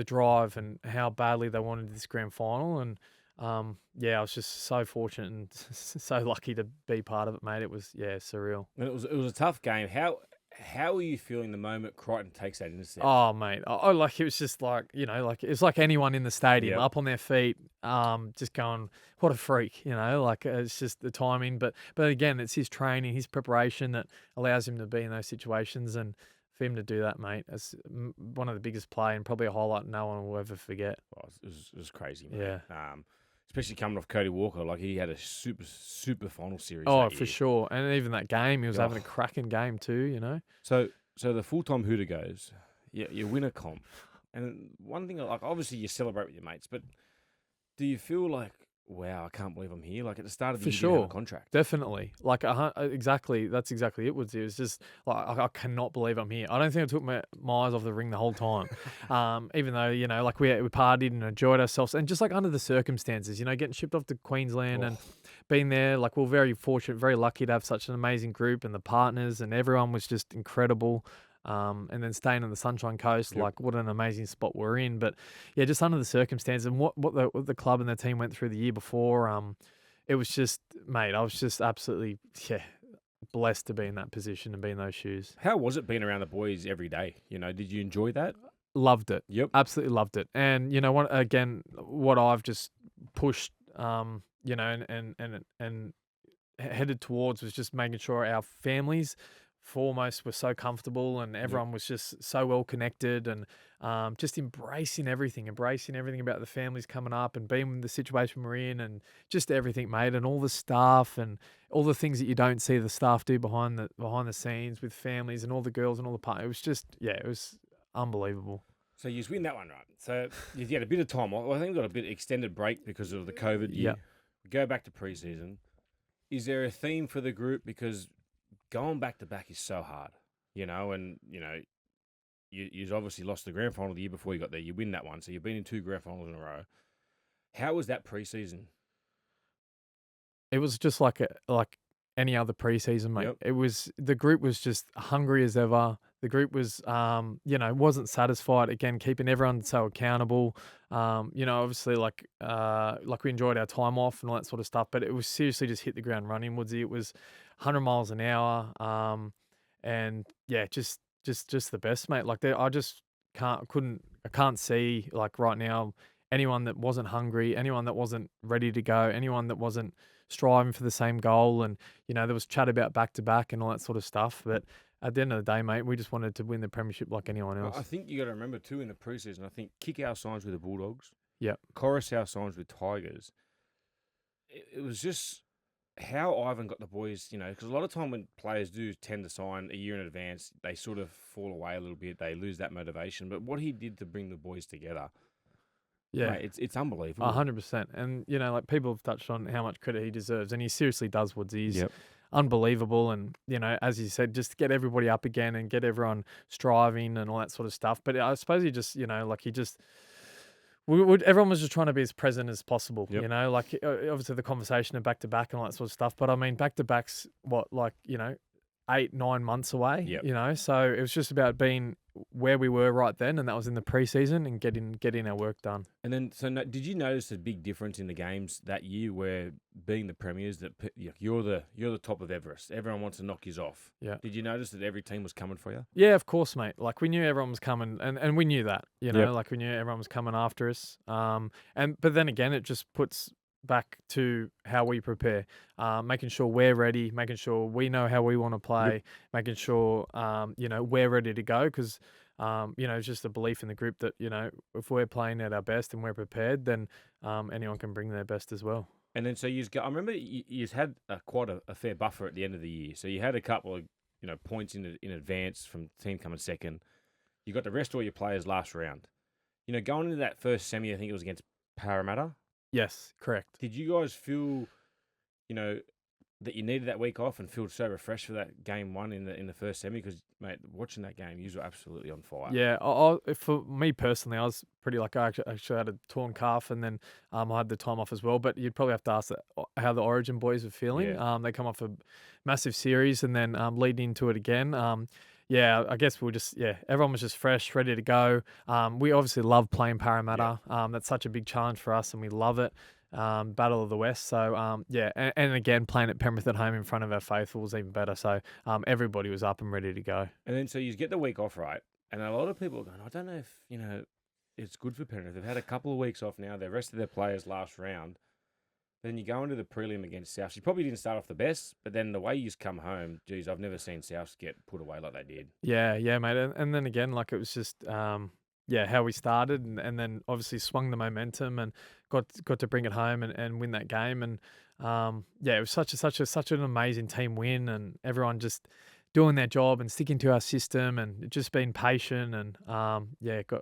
drive and how badly they wanted this grand final. And I was just so fortunate and so lucky to be part of it, mate. It was surreal. And it was a tough game. How were you feeling the moment Crichton takes that intercept? Oh, mate, I like it was just like like it was like anyone in the stadium up on their feet, just going, what a freak, like it's just the timing. But again, it's his training, his preparation that allows him to be in those situations. And for him to do that, mate. It's one of the biggest play and probably a highlight no one will ever forget. Well, it was crazy, mate. Yeah. Especially coming off Cody Walker, like he had a super final series. Oh, that for year. sure. And even that game, he was having a cracking game too, you know. So the full-time Hooter goes, you win a comp. And one thing, like, obviously you celebrate with your mates, but do you feel like, wow, I can't believe I'm here? Like, at the start of the year, you didn't have a contract. Definitely. Like, exactly. That's exactly it. It was just like, I cannot believe I'm here. I don't think I took my eyes off the ring the whole time. Even though, you know, like we partied and enjoyed ourselves, and just like under the circumstances, you know, getting shipped off to Queensland and being there, like we're very fortunate, very lucky to have such an amazing group, and the partners and everyone was just incredible. And then staying on the Sunshine Coast, like what an amazing spot we're in. But yeah, just under the circumstances and what the club and the team went through the year before, it was just, mate, I was just absolutely blessed to be in that position and be in those shoes. How was it being around the boys every day? You know, did you enjoy that? Loved it. Yep, absolutely loved it. And you know what I've just pushed, you know, and headed towards was just making sure our families foremost were so comfortable and everyone was just so well connected, and just embracing everything about the families coming up and being in the situation we're in, and just everything, mate, and all the staff and all the things that you don't see the staff do behind the scenes with families and all the girls and all the partners. It was just, it was unbelievable. So you win that one, right? So you had a bit of time off. I think we got a bit of extended break because of the COVID year. We go back to preseason. Is there a theme for the group? Because going back to back is so hard, you know, and, you know, you've obviously lost the grand final the year before you got there. You win that one, so you've been in 2 grand finals in a row. How was that preseason? It was just like any other preseason, mate. Yep. It was, the group was just hungry as ever. The group was, you know, wasn't satisfied. Again, keeping everyone so accountable. You know, obviously, like we enjoyed our time off and all that sort of stuff. But it was seriously just hit the ground running, Woodsy. It was 100 miles an hour, and yeah, just the best, mate. Like I just can't see, like, right now, anyone that wasn't hungry, anyone that wasn't ready to go, anyone that wasn't striving for the same goal. And, you know, there was chat about back to back and all that sort of stuff. But at the end of the day, mate, we just wanted to win the premiership like anyone else. I think you got to remember too, in the preseason, I think Kick-Out signs with the Bulldogs. Yep. Coruscant signs with Tigers. It was just how Ivan got the boys, you know, because a lot of time when players do tend to sign a year in advance, they sort of fall away a little bit. They lose that motivation. But what he did to bring the boys together, yeah, mate, it's unbelievable. 100%. And, you know, like, people have touched on how much credit he deserves, and he seriously does, Woodsy. He's unbelievable. And, you know, as you said, just get everybody up again and get everyone striving and all that sort of stuff. But I suppose he just, you know, like, everyone was just trying to be as present as possible, you know, like, obviously the conversation of back to back and all that sort of stuff. But I mean, back to backs, you know, 8-9 months away, you know, so it was just about being where we were right then, and that was in the preseason, and getting our work done. And then, did you notice a big difference in the games that year, where being the premiers, that you're the top of Everest, everyone wants to knock you off? Yeah. Did you notice that every team was coming for you? Yeah, of course, mate. Like, we knew everyone was coming, and we knew that, you know, like, we knew everyone was coming after us. But then again, it just puts back to how we prepare, making sure we're ready, making sure we know how we want to play, making sure, you know, we're ready to go, because, you know, it's just a belief in the group that, you know, if we're playing at our best and we're prepared, then anyone can bring their best as well. And then, so I remember you had quite a fair buffer at the end of the year. So you had a couple of, you know, points in advance from the team coming second. You got to rest all your players last round. You know, going into that first semi, I think it was against Parramatta. Yes, correct. Did you guys feel, you know, that you needed that week off and feel so refreshed for that game one in the first semi? Because, mate, watching that game, you were absolutely on fire. Yeah, for me personally, I was pretty lucky. I actually had a torn calf, and then I had the time off as well. But you'd probably have to ask how the Origin boys were feeling. Yeah. They come off a massive series, and then leading into it again. Yeah, I guess everyone was just fresh, ready to go. We obviously love playing Parramatta. That's such a big challenge for us, and we love it. Battle of the West. So, and again, playing at Penrith at home in front of our faithful was even better. So, everybody was up and ready to go. And then, so you get the week off, right? And a lot of people are going, I don't know if, you know, it's good for Penrith. They've had a couple of weeks off now. They've rested their players last round. Then you go into the prelim against Souths. You probably didn't start off the best, but then the way you just come home, geez, I've never seen Souths get put away like they did. Yeah, mate. And then again, like it was just how we started, and then obviously swung the momentum and got to bring it home and win that game. And it was such an amazing team win, and everyone just doing their job and sticking to our system and just being patient and got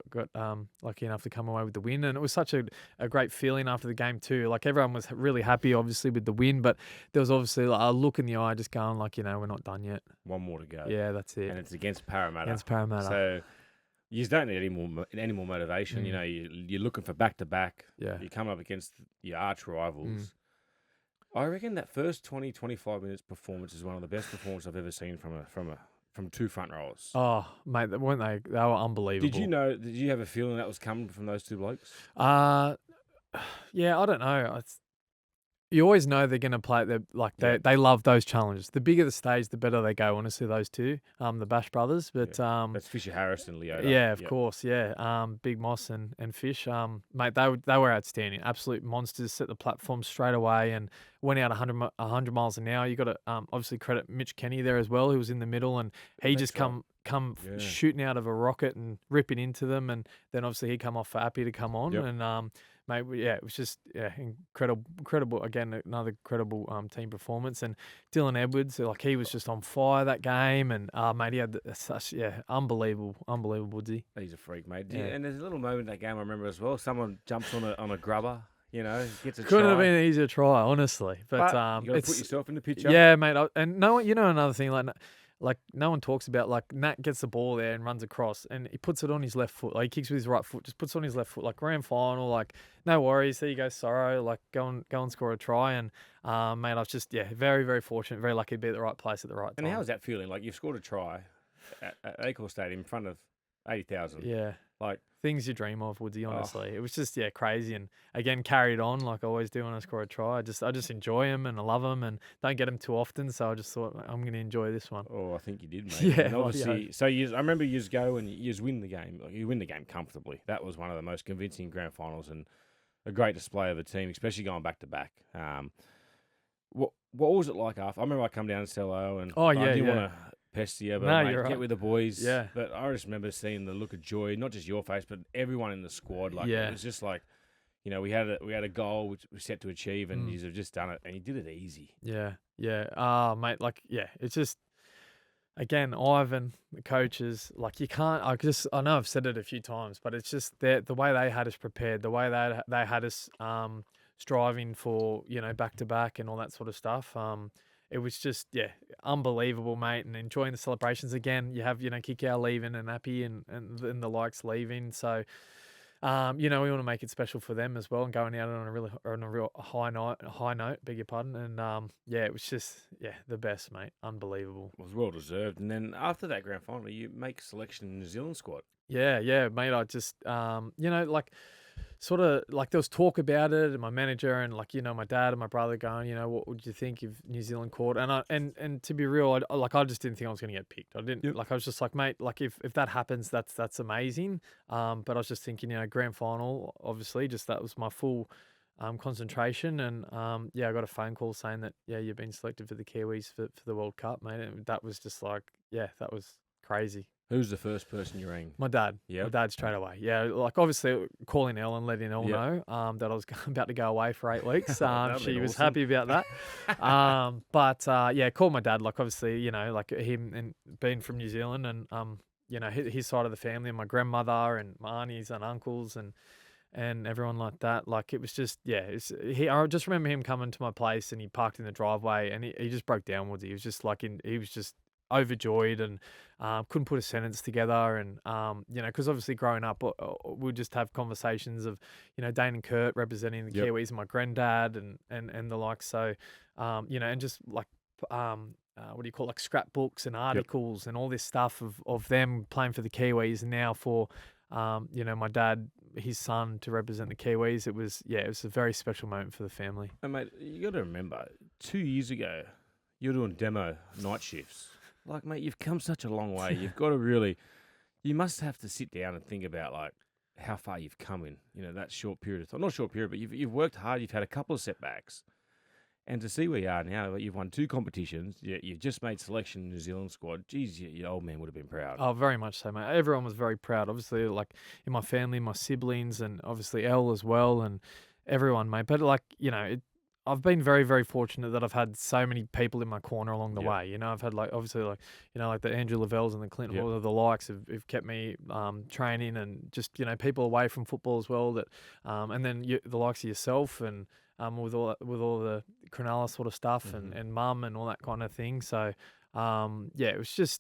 lucky enough to come away with the win. And it was such a great feeling after the game too. Like everyone was really happy obviously with the win, but there was obviously a look in the eye just going like, we're not done yet. One more to go. Yeah, that's it. And it's against Parramatta. Against Parramatta. So you just don't need any more motivation. You're looking for back-to-back. Yeah. You're coming up against your arch rivals. I reckon that first 20, 25 minutes performance is one of the best performances I've ever seen from two front rowers. Oh, mate, weren't they? They were unbelievable. Did you have a feeling that was coming from those two blokes? Yeah, I don't know. You always know they're going to play. They love those challenges. The bigger the stage, the better they go. Honestly, those two, the Bash brothers. But that's Fisher Harris and Leota. Yeah, of course. Yeah, Big Moss and Fish. Mate, they were outstanding. Absolute monsters. Set the platform straight away and went out 100 miles an hour. You got to obviously credit Mitch Kenny there as well, who was in the middle, and he just come shooting out of a rocket and ripping into them, and then obviously he come off for Appy to come on and. Mate, it was just incredible. Again, another credible team performance. And Dylan Edwards, he was just on fire that game. And mate, he had such unbelievable Woodsy. He's a freak, mate. Yeah. And there's a little moment in that game I remember as well. Someone jumps on a grubber, gets a try. Couldn't have been an easier try, honestly. But you got to put yourself in the picture. Yeah, mate. And no, another thing like no one talks about, like Nat gets the ball there and runs across and he puts it on his left foot. Like he kicks with his right foot, just puts it on his left foot. Like grand final, like no worries. There you go, Sorrow. Like go and score a try. And mate, I was just very, very fortunate, very lucky to be at the right place at the right time. And how was that feeling? Like you've scored a try at Acorn Stadium in front of 80,000. Yeah. Like things you dream of, Woodsy, honestly. It was just, crazy. And again, carried on like I always do when I score a try. I just enjoy them and I love them and don't get them too often. So I just thought I'm going to enjoy this one. Oh, I think you did, mate. Yeah. And obviously, so I remember you go and you win the game. You win the game comfortably. That was one of the most convincing grand finals and a great display of the team, especially going back to back. What was it like after? I remember I come down to Cello and I didn't want to pester you, but mate, get with the boys. Yeah. But I just remember seeing the look of joy, not just your face, but everyone in the squad. Like it was just like, we had a goal which we set to achieve, and you have just done it, and you did it easy. Yeah. Mate, it's just again, Ivan, the coaches, like you can't. I know I've said it a few times, but it's just the way they had us prepared, the way they had us striving for back to back and all that sort of stuff. It was just, unbelievable, mate, and enjoying the celebrations. Again, you have, Kikau leaving and Appy and the likes leaving. So, we want to make it special for them as well and going out on a real high note, beg your pardon. And, it was just, the best, mate. Unbelievable. It was well deserved. And then after that grand final, you make selection in the New Zealand squad. Yeah, mate. I just, sort of like there was talk about it, and my manager and my dad and my brother going, what would you think if New Zealand caught? And to be real, I just didn't think I was going to get picked. I didn't I was just like, mate, like if that happens, that's amazing. But I was just thinking, grand final, obviously, just that was my full concentration. And I got a phone call saying that you've been selected for the Kiwis for the World Cup, mate. And that was just like, that was crazy. Who's the first person you rang? My dad. Yeah. My dad straight away. Yeah, obviously calling Elle and letting Elle know that I was about to go away for 8 weeks. She was happy about that. But called my dad. Obviously, him and being from New Zealand and his side of the family and my grandmother and my aunties and uncles and everyone like that. It was just I just remember him coming to my place and he parked in the driveway and he just broke down. He was just he was just overjoyed and couldn't put a sentence together. And because obviously growing up we'd just have conversations of Dane and Kurt representing the Kiwis and my granddad and the like. So and just what do you call it, scrapbooks and articles and all this stuff of them playing for the Kiwis and now for my dad, his son, to represent the Kiwis. It was a very special moment for the family. And mate, you got to remember 2 years ago you're doing demo night shifts. Mate, you've come such a long way. You've got to you must have to sit down and think about, how far you've come in, that short period of time. Not short period, but you've worked hard. You've had a couple of setbacks. And to see where you are now, you've won 2 competitions. You've just made selection in the New Zealand squad. Geez, your old man would have been proud. Oh, very much so, mate. Everyone was very proud. Obviously, like in my family, my siblings, and obviously Elle as well, and everyone, mate. But like I've been very, very fortunate that I've had so many people in my corner along the Yep. way. I've had like obviously like the Andrew Lavells and the Clinton Yep. Hall, the likes have kept me training, and just people away from football as well. That and then the likes of yourself and. With all the Cronulla sort of stuff and mum and all that kind of thing. So, it was just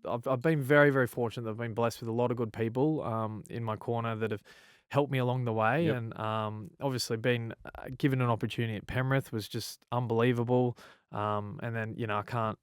I've been very, very fortunate that I've been blessed with a lot of good people in my corner that have helped me along the way. Yep. And obviously being given an opportunity at Penrith was just unbelievable. And then, I can't,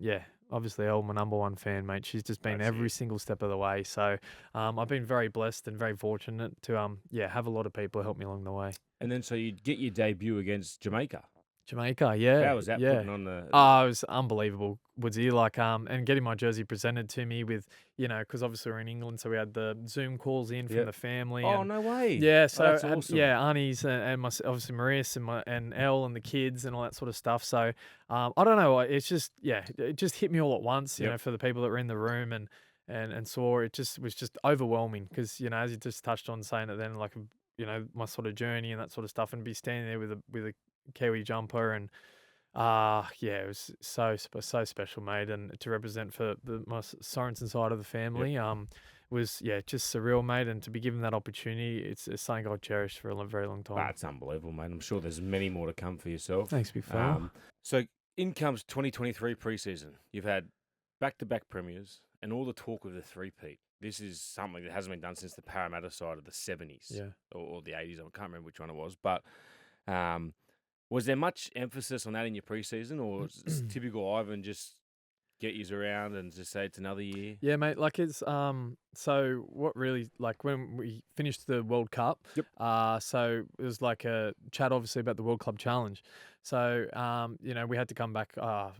obviously Elle, my number one fan, mate. She's just been every single step of the way. So I've been very blessed and very fortunate to have a lot of people help me along the way. And then so you get your debut against Jamaica. Jamaica, yeah. How was that putting on the? Oh, it was unbelievable, Woodsy. Like, and getting my jersey presented to me with, because obviously we're in England, so we had the Zoom calls in from the family. Oh, and, no way. yeah, so that's awesome. Aunties and my obviously Maurice and Elle and the kids and all that sort of stuff. So, I don't know. It's just it just hit me all at once. For the people that were in the room and saw it, was just overwhelming because as you just touched on saying it then, like my sort of journey and that sort of stuff, and be standing there with a Kiwi jumper and it was so special, mate. And to represent for my Sorensen side of the family was just surreal, mate. And to be given that opportunity, it's something I'll cherish for a very long time. That's unbelievable, mate. I'm sure there's many more to come for yourself. Thanks, big fella. So in comes 2023 preseason. You've had back-to-back premiers and all the talk of the three-peat. This is something that hasn't been done since the Parramatta side of the 70s or the 80s. I can't remember which one it was. But was there much emphasis on that in your preseason, or was typical Ivan just get you around and just say it's another year? Yeah, mate. Like it's so what really, like when we finished the World Cup, so it was like a chat obviously about the World Club Challenge. So we had to come back.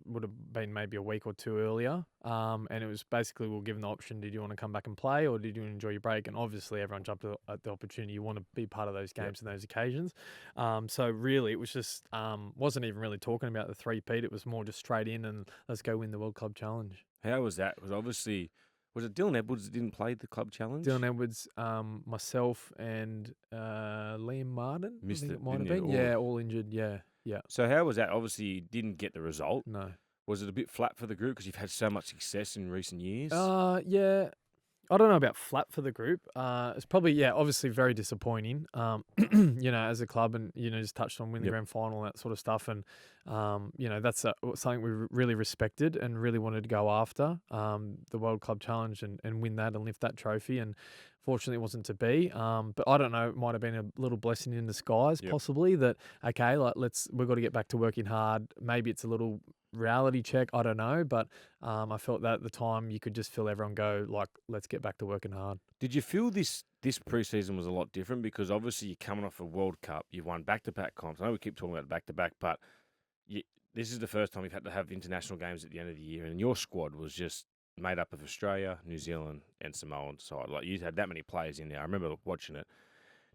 Would have been maybe a week or two earlier. And it was basically we were given the option: did you want to come back and play, or did you enjoy your break? And obviously everyone jumped at the opportunity. You want to be part of those games and those occasions. So really, it was just wasn't even really talking about the three-peat. It was more just straight in and let's go win the World Club Challenge. How was that? Because obviously, was it Dylan Edwards that didn't play the club challenge? Dylan Edwards, myself, and Liam Martin. Missed it, might have didn't been. you? Yeah, all injured. Yeah. So how was that? Obviously, you didn't get the result. No. Was it a bit flat for the group because you've had so much success in recent years? Yeah. I don't know about flat for the group. It's probably, obviously very disappointing, as a club, and, just touched on winning the grand final, that sort of stuff. And, that's something we really respected and really wanted to go after, the World Club Challenge and win that and lift that trophy. And fortunately it wasn't to be. But I don't know, it might have been a little blessing in disguise, possibly, that, okay, like we've got to get back to working hard. Maybe it's a little reality check, I don't know, but I felt that at the time you could just feel everyone go like, let's get back to working hard. Did you feel this preseason was a lot different because obviously you're coming off a World Cup, you've won back-to-back comps. I know we keep talking about back-to-back, but this is the first time you've had to have international games at the end of the year, and your squad was just made up of Australia, New Zealand, and Samoan side. Like, you had that many players in there. I remember watching it.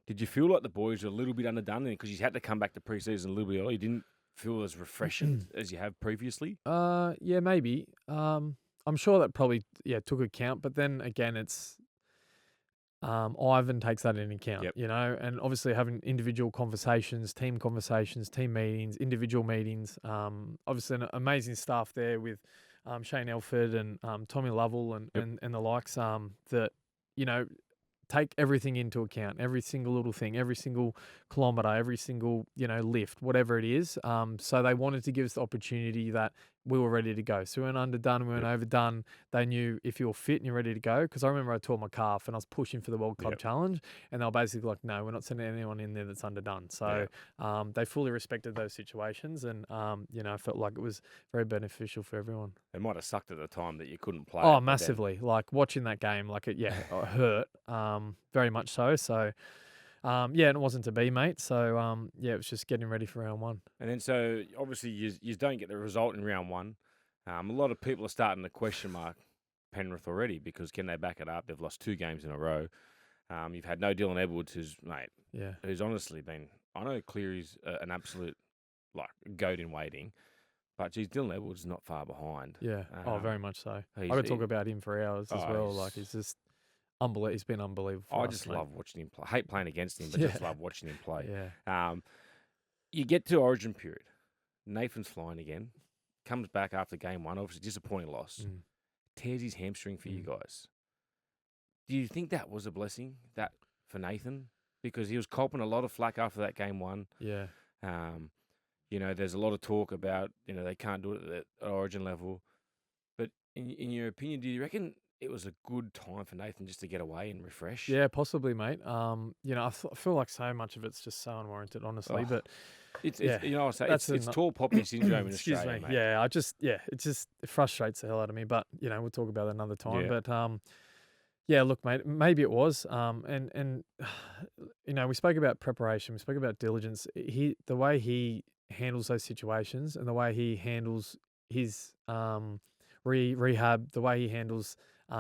Did you feel like the boys were a little bit underdone because you had to come back to preseason a little bit early? You didn't feel as refreshing as you have previously? Yeah, maybe. I'm sure that probably took account, but then again, it's Ivan takes that into account, and obviously having individual conversations, team meetings, individual meetings. Obviously an amazing staff there with Shane Elford and Tommy Lovell and the likes that take everything into account, every single little thing, every single kilometre, every single, lift, whatever it is. So they wanted to give us the opportunity that we were ready to go. So we weren't underdone, we weren't overdone. They knew if you're fit and you're ready to go. Because I remember I tore my calf and I was pushing for the World Club Challenge, and they were basically like, no, we're not sending anyone in there that's underdone. So they fully respected those situations, and, I felt like it was very beneficial for everyone. It might have sucked at the time that you couldn't play. Oh, massively. Like watching that game, like it hurt, very much so. So, and it wasn't to be, mate. So, it was just getting ready for round one. And then so obviously you don't get the result in round one. A lot of people are starting to question mark Penrith already because can they back it up? They've lost 2 games in a row. You've had no Dylan Edwards, who's honestly been. I know Cleary's an absolute like a goat in waiting. But geez, Dylan Edwards is not far behind. Yeah. Very much so. I he's- could talk about him for hours as Oh, well. Like he's just unbelievable. He's been unbelievable for I us, just mate. love watching him play. I hate playing against him, but Yeah. just love watching him play. Yeah. You get to Origin period. Nathan's flying again. Comes back after game one. Obviously, disappointing loss. Tears his hamstring for you guys. Do you think that was a blessing that for Nathan? Because he was copping a lot of flack after that game one. Yeah. There's a lot of talk about, they can't do it at Origin level. But in your opinion, do you reckon it was a good time for Nathan just to get away and refresh? Yeah, possibly, mate. I feel like so much of it's just so unwarranted, honestly. But it's that's it's tall poppy syndrome in excuse Australia, me. mate. It frustrates the hell out of me. But we'll talk about that another time. Yeah. But yeah, look, mate, maybe it was. And we spoke about preparation, we spoke about diligence. The way he handles those situations, and the way he handles his rehab, the way he handles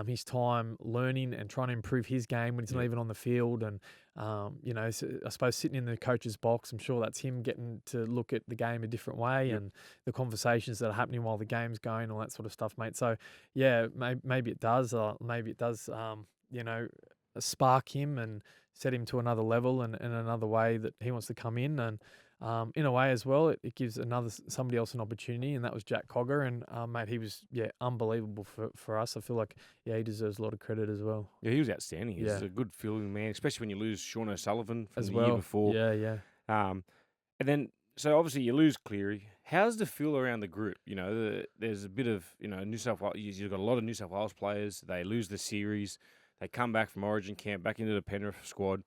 his time learning and trying to improve his game when he's not even on the field, and I suppose sitting in the coach's box, I'm sure that's him getting to look at the game a different way, and the conversations that are happening while the game's going, all that sort of stuff, mate. So yeah, maybe it does. Maybe it does. Spark him and set him to another level and another way that he wants to come in, and in a way as well, it gives somebody else an opportunity, and that was Jack Cogger, and mate, he was unbelievable for us. I feel like he deserves a lot of credit as well. Yeah, he was outstanding. He's a good fielding man, especially when you lose Sean O'Sullivan from as the well. year before. Yeah. And then, so obviously you lose Cleary. How's the feel around the group? There's a bit of, New South Wales. You've got a lot of New South Wales players. They lose the series. They come back from Origin camp, back into the Penrith squad.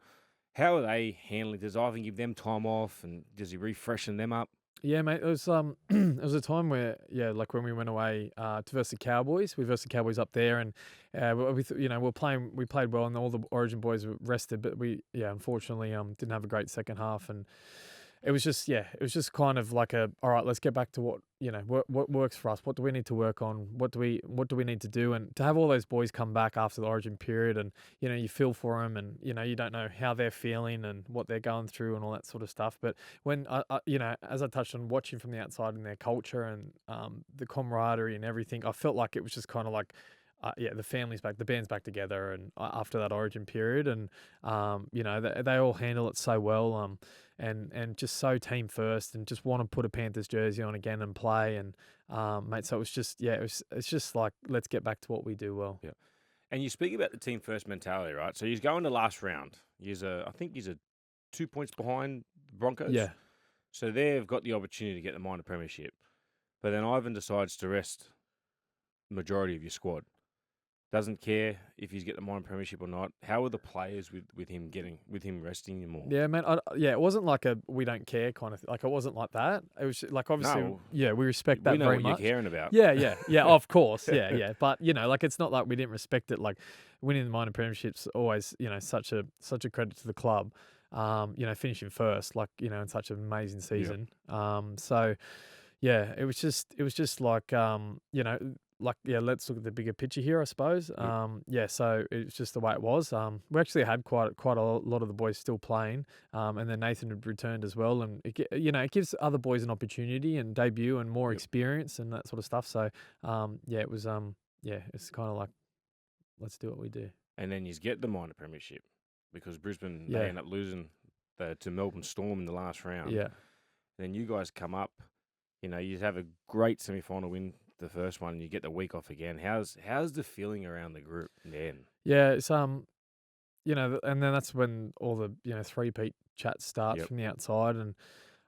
How are they handling? Does Ivan give them time off, and does he refreshen them up? Yeah, mate. It was it was a time where like when we went away to versus the Cowboys. We versus the Cowboys up there, and we're playing. We played well, and all the Origin boys were rested, but we unfortunately didn't have a great second half, and it was just kind of like all right, let's get back to what works for us. What do we need to work on? What do we need to do? And to have all those boys come back after the Origin period, and you feel for them, and you don't know how they're feeling and what they're going through and all that sort of stuff. But when as I touched on, watching from the outside in their culture and the camaraderie and everything, I felt like it was just kind of like. The family's back, the band's back together, and after that Origin period, and they all handle it so well, and just so team first, and just want to put a Panthers jersey on again and play, and mate. So it was just it's just like, let's get back to what we do well. Yeah, and you speak about the team first mentality, right? So he's going to last round. I think he's 2 points behind the Broncos. Yeah. So they've got the opportunity to get the minor premiership, but then Ivan decides to rest the majority of your squad. Doesn't care if he's getting the minor premiership or not. How are the players with him resting him more? Yeah, man. It wasn't like a we don't care kind of like it wasn't like that. It was like obviously, we respect that we know very what much. You're caring about. Yeah. Of course, yeah. But like it's not like we didn't respect it. Like winning the minor premierships always, such a credit to the club. Finishing first, like in such an amazing season. So yeah, it was just like let's look at the bigger picture here, I suppose. So it's just the way it was. We actually had quite a lot of the boys still playing, and then Nathan had returned as well, and it gives other boys an opportunity and debut and more experience and that sort of stuff. So it was it's kind of like, let's do what we do. And then you get the minor premiership because Brisbane they end up losing to Melbourne Storm in the last round. Yeah. Then you guys come up, you have a great semi-final win. The first one, and you get the week off again. How's the feeling around the group then? Yeah, it's and then that's when all the three-peat chat starts from the outside, and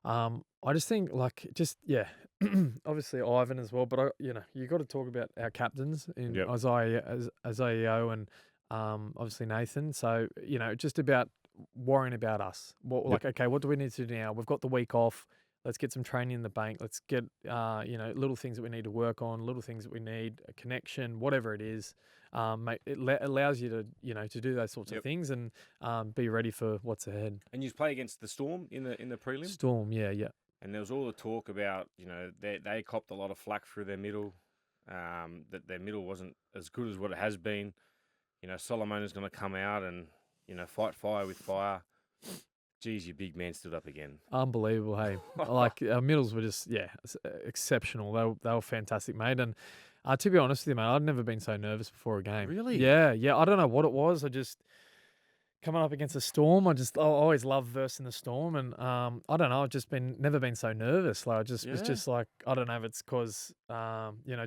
I just think obviously Ivan as well, but you got to talk about our captains in Isaiah and obviously Nathan. So just about worrying about us. Okay, what do we need to do now? We've got the week off. Let's get some training in the bank. Let's get, little things that we need to work on, little things that we need, a connection, whatever it is. It allows you to do those sorts of things and be ready for what's ahead. And you play against the Storm in the prelim? Storm, yeah. And there was all the talk about, they copped a lot of flack through their middle, that their middle wasn't as good as what it has been. Solomon is going to come out and, fight fire with fire. Geez, your big man stood up again. Unbelievable, hey. Like, our middles were just, exceptional. They were fantastic, mate. And to be honest with you, mate, I'd never been so nervous before a game. Really? Yeah. I don't know what it was. I just, coming up against a storm, I always love versing the storm. And I don't know, I've just never been so nervous. Like, it's just like, I don't know if it's because,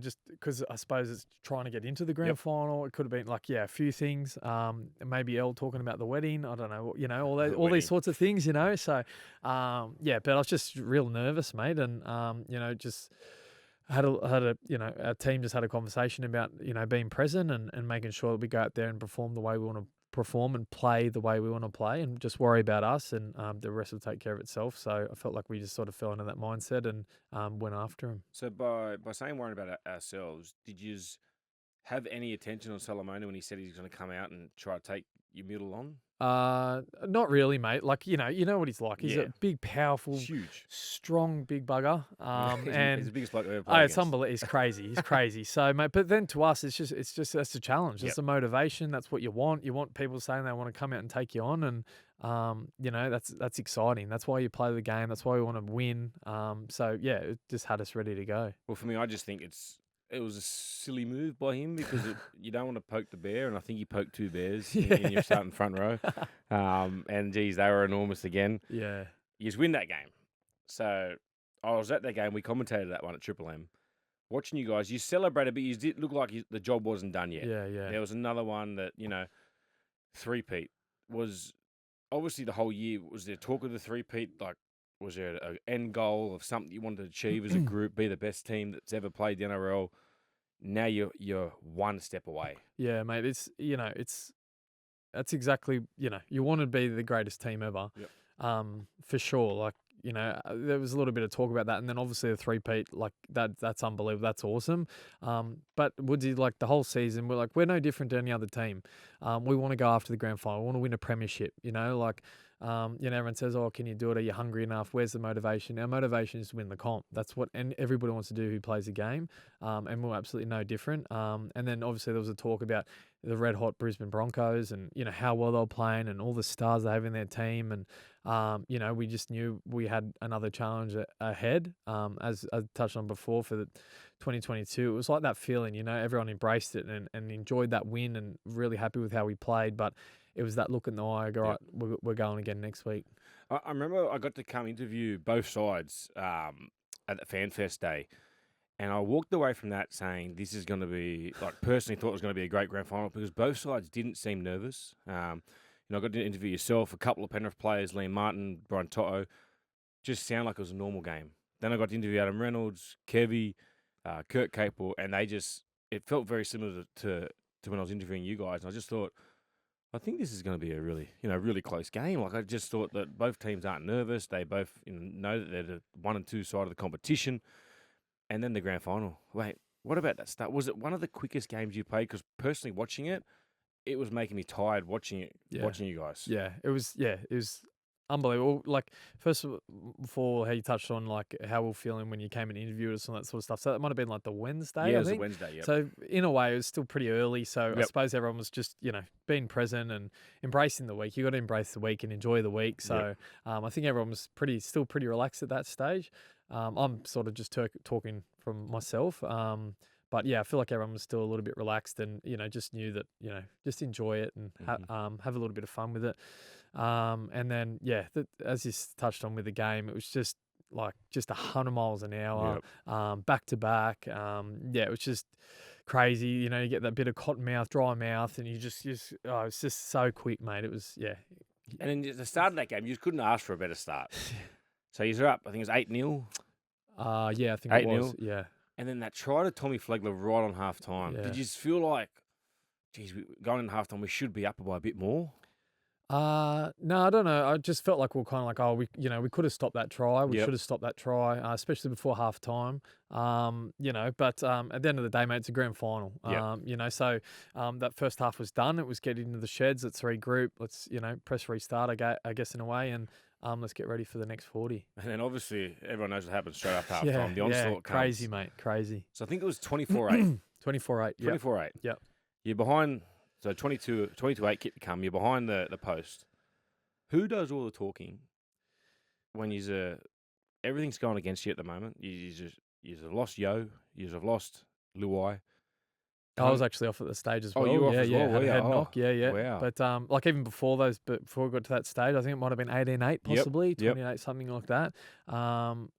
just because I suppose it's trying to get into the grand final. It could have been like, a few things. Maybe Elle talking about the wedding. I don't know, all these sorts of things, So, but I was just real nervous, mate. And, just had a our team just had a conversation about, being present and making sure that we go out there and perform the way we want to perform and play the way we want to play and just worry about us and the rest will take care of itself. So I felt like we just sort of fell into that mindset and went after him. So by saying worrying about ourselves, did you have any attention on Solomona when he said he's going to come out and try to take your middle on? Not really, mate. Like, you know what he's like. He's a big, powerful, huge, strong, big bugger. And he's the biggest bloke I've ever played it's unbelievable. He's crazy. He's crazy. So, mate, but then to us, it's just that's a challenge. It's a motivation. That's what you want. You want people saying they want to come out and take you on, and that's exciting. That's why you play the game. That's why we want to win. So yeah, it just had us ready to go. Well, for me, I just think it was a silly move by him because you don't want to poke the bear, and I think he poked two bears in your starting front row. And, geez, they were enormous again. Yeah. You just win that game. So I was at that game. We commentated that one at Triple M. Watching you guys, you celebrated, but you did look like the job wasn't done yet. Yeah. There was another one that, three-peat was obviously the whole year. Was there talk of the three-peat? Like, was there an end goal of something you wanted to achieve as a group, be the best team that's ever played the NRL? Now you're one step away. Yeah, mate. That's exactly, you want to be the greatest team ever. Yep. For sure. Like, there was a little bit of talk about that, and then obviously the three-peat, like that's unbelievable. That's awesome. But Woodsy, like the whole season, we're no different to any other team. We want to go after the grand final. We want to win a premiership. Everyone says, "Oh, can you do it? Are you hungry enough? Where's the motivation?" Our motivation is to win the comp. That's what and everybody wants to do who plays the game. And we're absolutely no different. And then obviously there was a talk about the red hot Brisbane Broncos and how well they're playing and all the stars they have in their team. And we just knew we had another challenge ahead. As I touched on before for the 2022, it was like that feeling. Everyone embraced it and enjoyed that win and really happy with how we played. But it was that look in the eye. All right, we're going again next week. I remember I got to come interview both sides at the FanFest day, and I walked away from that saying this is going to be, personally thought it was going to be a great grand final because both sides didn't seem nervous. I got to interview yourself, a couple of Penrith players, Liam Martin, Brian Toto, just sound like it was a normal game. Then I got to interview Adam Reynolds, Kevy, Kurt Capel, and it felt very similar to when I was interviewing you guys, and I just thought, I think this is going to be a really, really close game. Like, I just thought that both teams aren't nervous. They both know that they're the 1 and 2 side of the competition. And then the grand final. Wait, what about that start? Was it one of the quickest games you played? Because personally watching it, it was making me tired watching you guys. Yeah, it was unbelievable. Like, first of all, how you touched on like how we're feeling when you came and interviewed us and that sort of stuff. So that might have been like the Wednesday. Yeah, I it was think. a Wednesday. Yeah. So in a way, it was still pretty early. So I suppose everyone was just being present and embracing the week. You got to embrace the week and enjoy the week. So I think everyone was still pretty relaxed at that stage. I'm sort of just talking from myself. But yeah, I feel like everyone was still a little bit relaxed and, just knew that, just enjoy it and have a little bit of fun with it. And then, as you touched on with the game, it was just 100 miles an hour, back to back. It was just crazy. You get that bit of cotton mouth, dry mouth, and it's just so quick, mate. It was, And then at the start of that game, you just couldn't ask for a better start. So you're up, I think it was 8-0. I think it was, 8-0. Yeah. And then that try to Tommy Flegler right on half time. Did you just feel like, geez, going in half time, we should be up by a bit more? No, I don't know. I just felt like we were kind of like, we could have stopped that try. We should have stopped that try, especially before half time. But at the end of the day, mate, it's a grand final. So that first half was done. It was getting into the sheds. Let's regroup. Let's, press restart, I guess, in a way. And let's get ready for the next 40. And then obviously everyone knows what happens straight after half time. The onslaught comes. Crazy, mate. Crazy. So I think it was 24-8. 24-8. 24-8. Yep. You're behind, so 22-8 kick to come. You're behind the post. Who does all the talking when everything's going against you at the moment? You've lost Yo, you've lost Luai. I was actually off at the stage as well. You were off as well, had were a you? head Oh, knock. Yeah. wow. But like even before before we got to that stage, I think it might have been 18-8 possibly, 28, something like that. And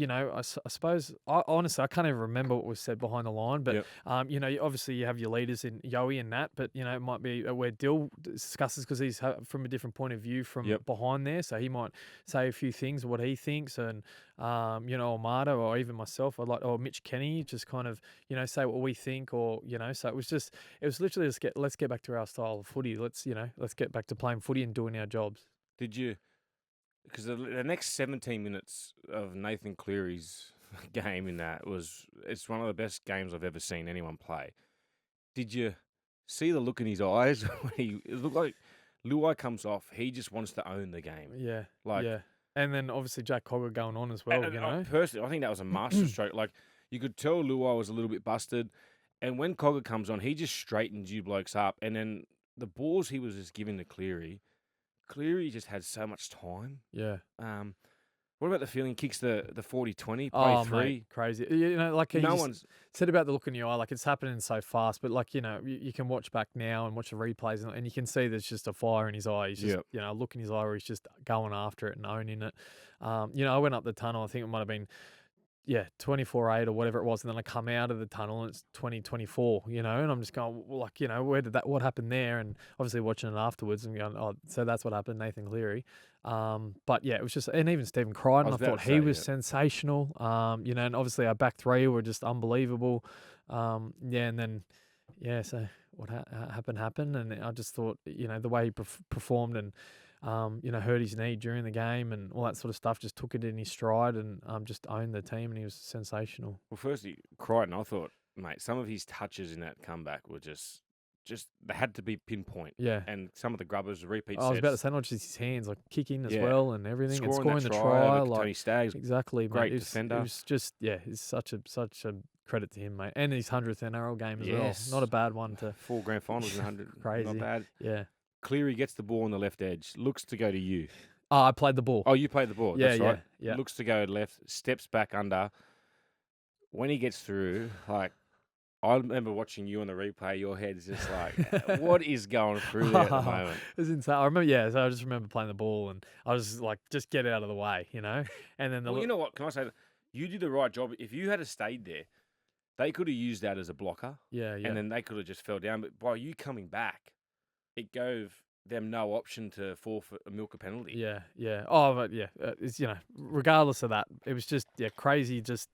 I suppose honestly I can't even remember what was said behind the line. But obviously you have your leaders in Yowie and Nat, but it might be where Dill discusses because he's from a different point of view from behind there, so he might say a few things what he thinks, and Armada or even myself, or Mitch Kenny, just kind of say what we think, or so it was literally let's get back to our style of footy. Let's get back to playing footy and doing our jobs. Did you? Because the next 17 minutes of Nathan Cleary's game it's one of the best games I've ever seen anyone play. Did you see the look in his eyes when it looked like Luai comes off? He just wants to own the game. Yeah, And then obviously Jack Cogger going on as well. Personally, I think that was a masterstroke. Like you could tell Luai was a little bit busted. And when Cogger comes on, he just straightens you blokes up. And then the balls he was just giving to Cleary just had so much time. Yeah. What about the feeling? Kicks the 40-20, play 3. Mate, crazy. Like one's said about the look in your eye, like it's happening so fast. But like you can watch back now and watch the replays, and you can see there's just a fire in his eye. He's just a look in his eye where he's just going after it and owning it. I went up the tunnel. I think it might have been 24-8 or whatever it was, and then I come out of the tunnel and it's 20-24, and I'm just going, well, like, what happened there? And obviously watching it afterwards and going, oh, so that's what happened, Nathan Cleary. But yeah, it was just, and even Stephen Crichton, I thought he was sensational. And obviously our back three were just unbelievable. And then, so what happened, and I just thought, the way he performed and hurt his knee during the game and all that sort of stuff, just took it in his stride and just owned the team, and he was sensational. Well, firstly, Crichton, I thought, mate, some of his touches in that comeback were just they had to be pinpoint. Yeah. And some of the grubbers, the repeat I was about to say, not just his hands, like kicking as well and everything, and scoring the try. Like Tony Staggs. Exactly, great mate. defender. It was just, it's such a credit to him, mate. And his 100th NRL game as well. Not a bad one to... 4 grand finals in 100. Crazy. Not bad. Yeah. Cleary gets the ball on the left edge, looks to go to you. Oh, I played the ball. Oh, you played the ball. That's right. Yeah. Looks to go left, steps back under. When he gets through, like, I remember watching you on the replay, your head's just like, what is going through there at the moment? It was insane. I remember, so I just remember playing the ball and I was like, just get out of the way, And then you know what? Can I say that? You did the right job. If you had stayed there, they could have used that as a blocker. Yeah. And then they could have just fell down. But by you coming back, it gave them no option to forfeit a milk a penalty. Yeah. Oh, but it's, regardless of that, it was just, crazy. Just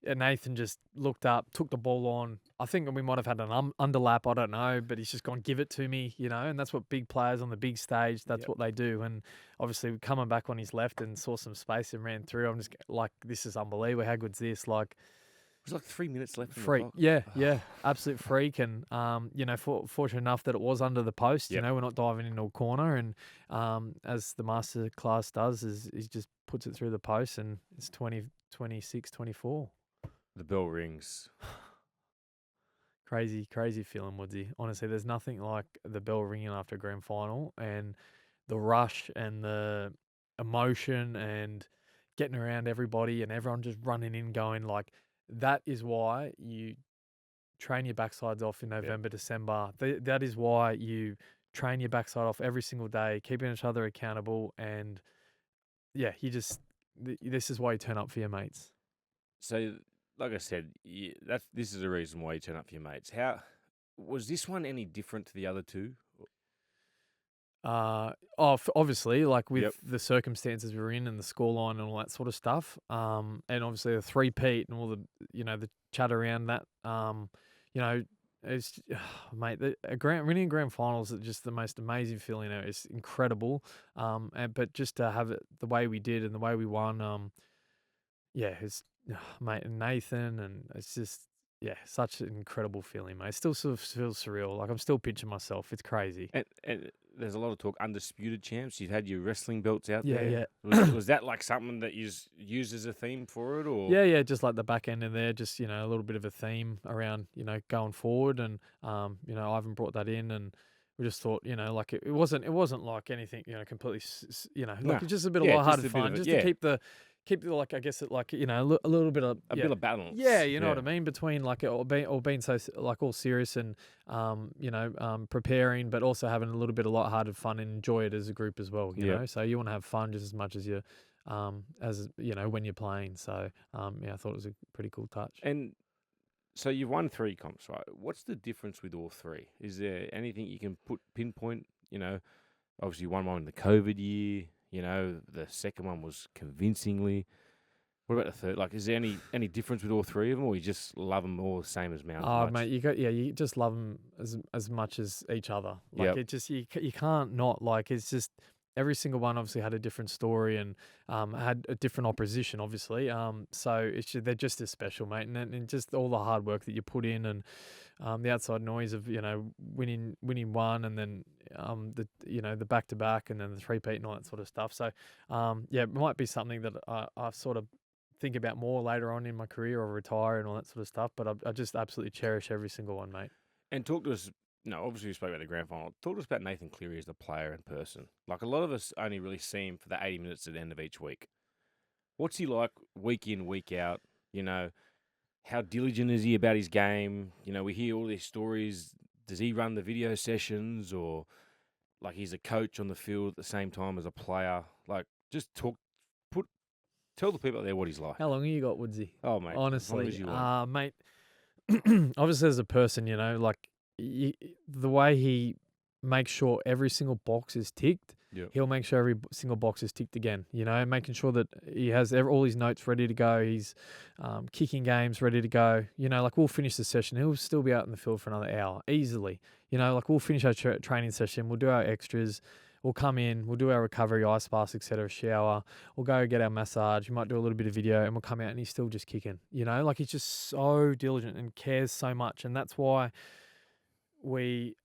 Nathan just looked up, took the ball on. I think we might have had an underlap, I don't know, but he's just gone, give it to me, and that's what big players on the big stage, that's what they do. And obviously coming back on his left and saw some space and ran through, I'm just like, this is unbelievable. How good's this? Like, it was like 3 minutes left. Freak. Yeah. Absolute freak. And, fortunate enough that it was under the post. We're not diving into a corner. And as the master class does, is he just puts it through the post and it's 26-24. The bell rings. Crazy feeling, Woodsy. Honestly, there's nothing like the bell ringing after a grand final and the rush and the emotion and getting around everybody and everyone just running in going like, that is why you train your backsides off in November, December. That is why you train your backside off every single day, keeping each other accountable. And this is why you turn up for your mates. So, like I said, this is the reason why you turn up for your mates. How was this one any different to the other two? Obviously, like with the circumstances we're in and the scoreline and all that sort of stuff. And obviously the three-peat and all the, the chat around that. It's mate, winning grand finals is just the most amazing feeling. It's incredible. But just to have it the way we did and the way we won, it's mate, and Nathan, and it's just such an incredible feeling, mate. It still sort of feels surreal. Like I'm still picturing myself. It's crazy. And there's a lot of talk undisputed champs. You've had your wrestling belts out there. Yeah. Was that like something that you used as a theme for it, or? Yeah. Just like the back end in there, just a little bit of a theme around going forward, and Ivan brought that in, and we just thought, like it wasn't like anything, completely, No. like it's just a bit of Yeah, lighthearted just a bit fun, of it, just yeah. to keep the, like, I guess it, like, a little bit of A bit of balance. yeah, you know what I mean, between like it all being so like all serious and preparing, but also having a little bit of lighthearted fun and enjoy it as a group as well. You Yep. know, so you want to have fun just as much as you when you're playing. So I thought it was a pretty cool touch. And so you've won 3 comps, right? What's the difference with all 3? Is there anything you can pinpoint? Obviously you won one in the COVID year. The second one was convincingly. What about the third? Like, is there any difference with all 3 of them, or you just love them all the same as Mount? Oh, mate, you just love them as much as each other. Like, it just you can't not, like, it's just every single one obviously had a different story and had a different opposition, obviously. So they're just as special, mate, and just all the hard work that you put in and the outside noise of winning one and then the back-to-back and then the three-peat and all that sort of stuff. So it might be something that I sort of think about more later on in my career or retire and all that sort of stuff, but I just absolutely cherish every single one, mate. And talk to us. Obviously we spoke about the grand final. Talk to us about Nathan Cleary as the player in person. Like, a lot of us only really see him for the 80 minutes at the end of each week. What's he like week in, week out? How diligent is he about his game? We hear all these stories. Does he run the video sessions, or like he's a coach on the field at the same time as a player? Like, just tell the people out there what he's like. How long have you got, Woodsy? Oh, mate. Honestly, as long as you mate, obviously as a person, like the way he makes sure every single box is ticked, he'll make sure every single box is ticked again, making sure that he has all his notes ready to go. He's kicking games ready to go. Like, we'll finish the session. He'll still be out in the field for another hour easily. Like, we'll finish our training session. We'll do our extras. We'll come in, we'll do our recovery, ice baths, etc., shower. We'll go get our massage. We might do a little bit of video, and we'll come out, and he's still just kicking. Like, he's just so diligent and cares so much, and that's why we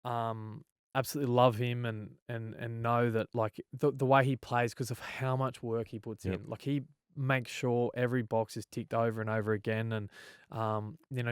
absolutely love him and know that, like, the way he plays, because of how much work he puts in. Like, he makes sure every box is ticked over and over again, and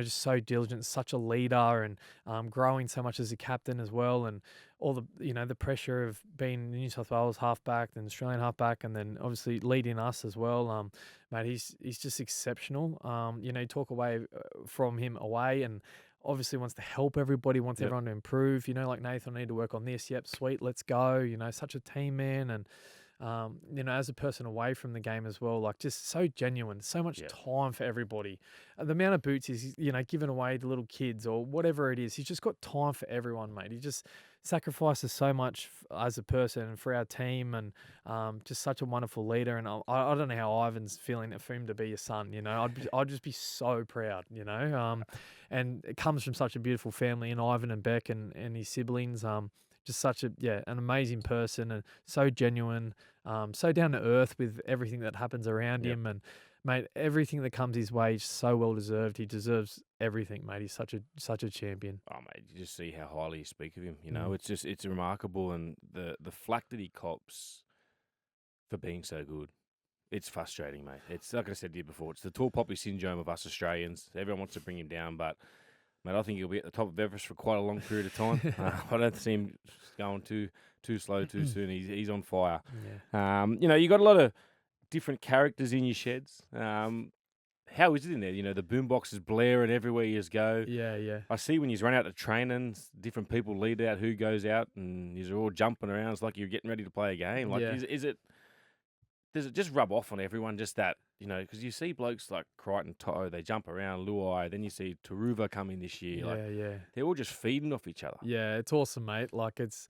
just so diligent, such a leader, and growing so much as a captain as well, and all the the pressure of being New South Wales halfback, then Australian halfback, and then obviously leading us as well. Mate, he's just exceptional. You talk away from him away, and obviously wants to help everybody, wants everyone to improve. Like, Nathan, I need to work on this. Yep, sweet, let's go. Such a team man, and as a person away from the game as well, like, just so genuine, so much time for everybody. The amount of boots he's, giving away to little kids or whatever it is, he's just got time for everyone, mate. He just sacrifices so much as a person and for our team, and just such a wonderful leader. And I don't know how Ivan's feeling for him to be a son, I'd just be so proud, and it comes from such a beautiful family, and Ivan and Beck and his siblings, just such an amazing person, and so genuine, so down to earth with everything that happens around him. And mate, everything that comes his way is so well deserved. He deserves everything, mate. He's such a champion. Oh, mate, you just see how highly you speak of him. It's remarkable, and the flack that he cops for being so good. It's frustrating, mate. It's like I said to you before. It's the tall poppy syndrome of us Australians. Everyone wants to bring him down, but mate, I think he'll be at the top of Everest for quite a long period of time. I don't see him going too slow too soon. He's on fire. Yeah. You got a lot of different characters in your sheds. How is it in there? The boom boxes blaring everywhere you go. Yeah. I see when you run out to training, different people lead out who goes out, and you're all jumping around. It's like you're getting ready to play a game. Like, does it just rub off on everyone? Just that, because you see blokes like Crichton, Toto, they jump around, Luai. Then you see Taruva coming this year. Yeah. They're all just feeding off each other. Yeah, it's awesome, mate. Like, it's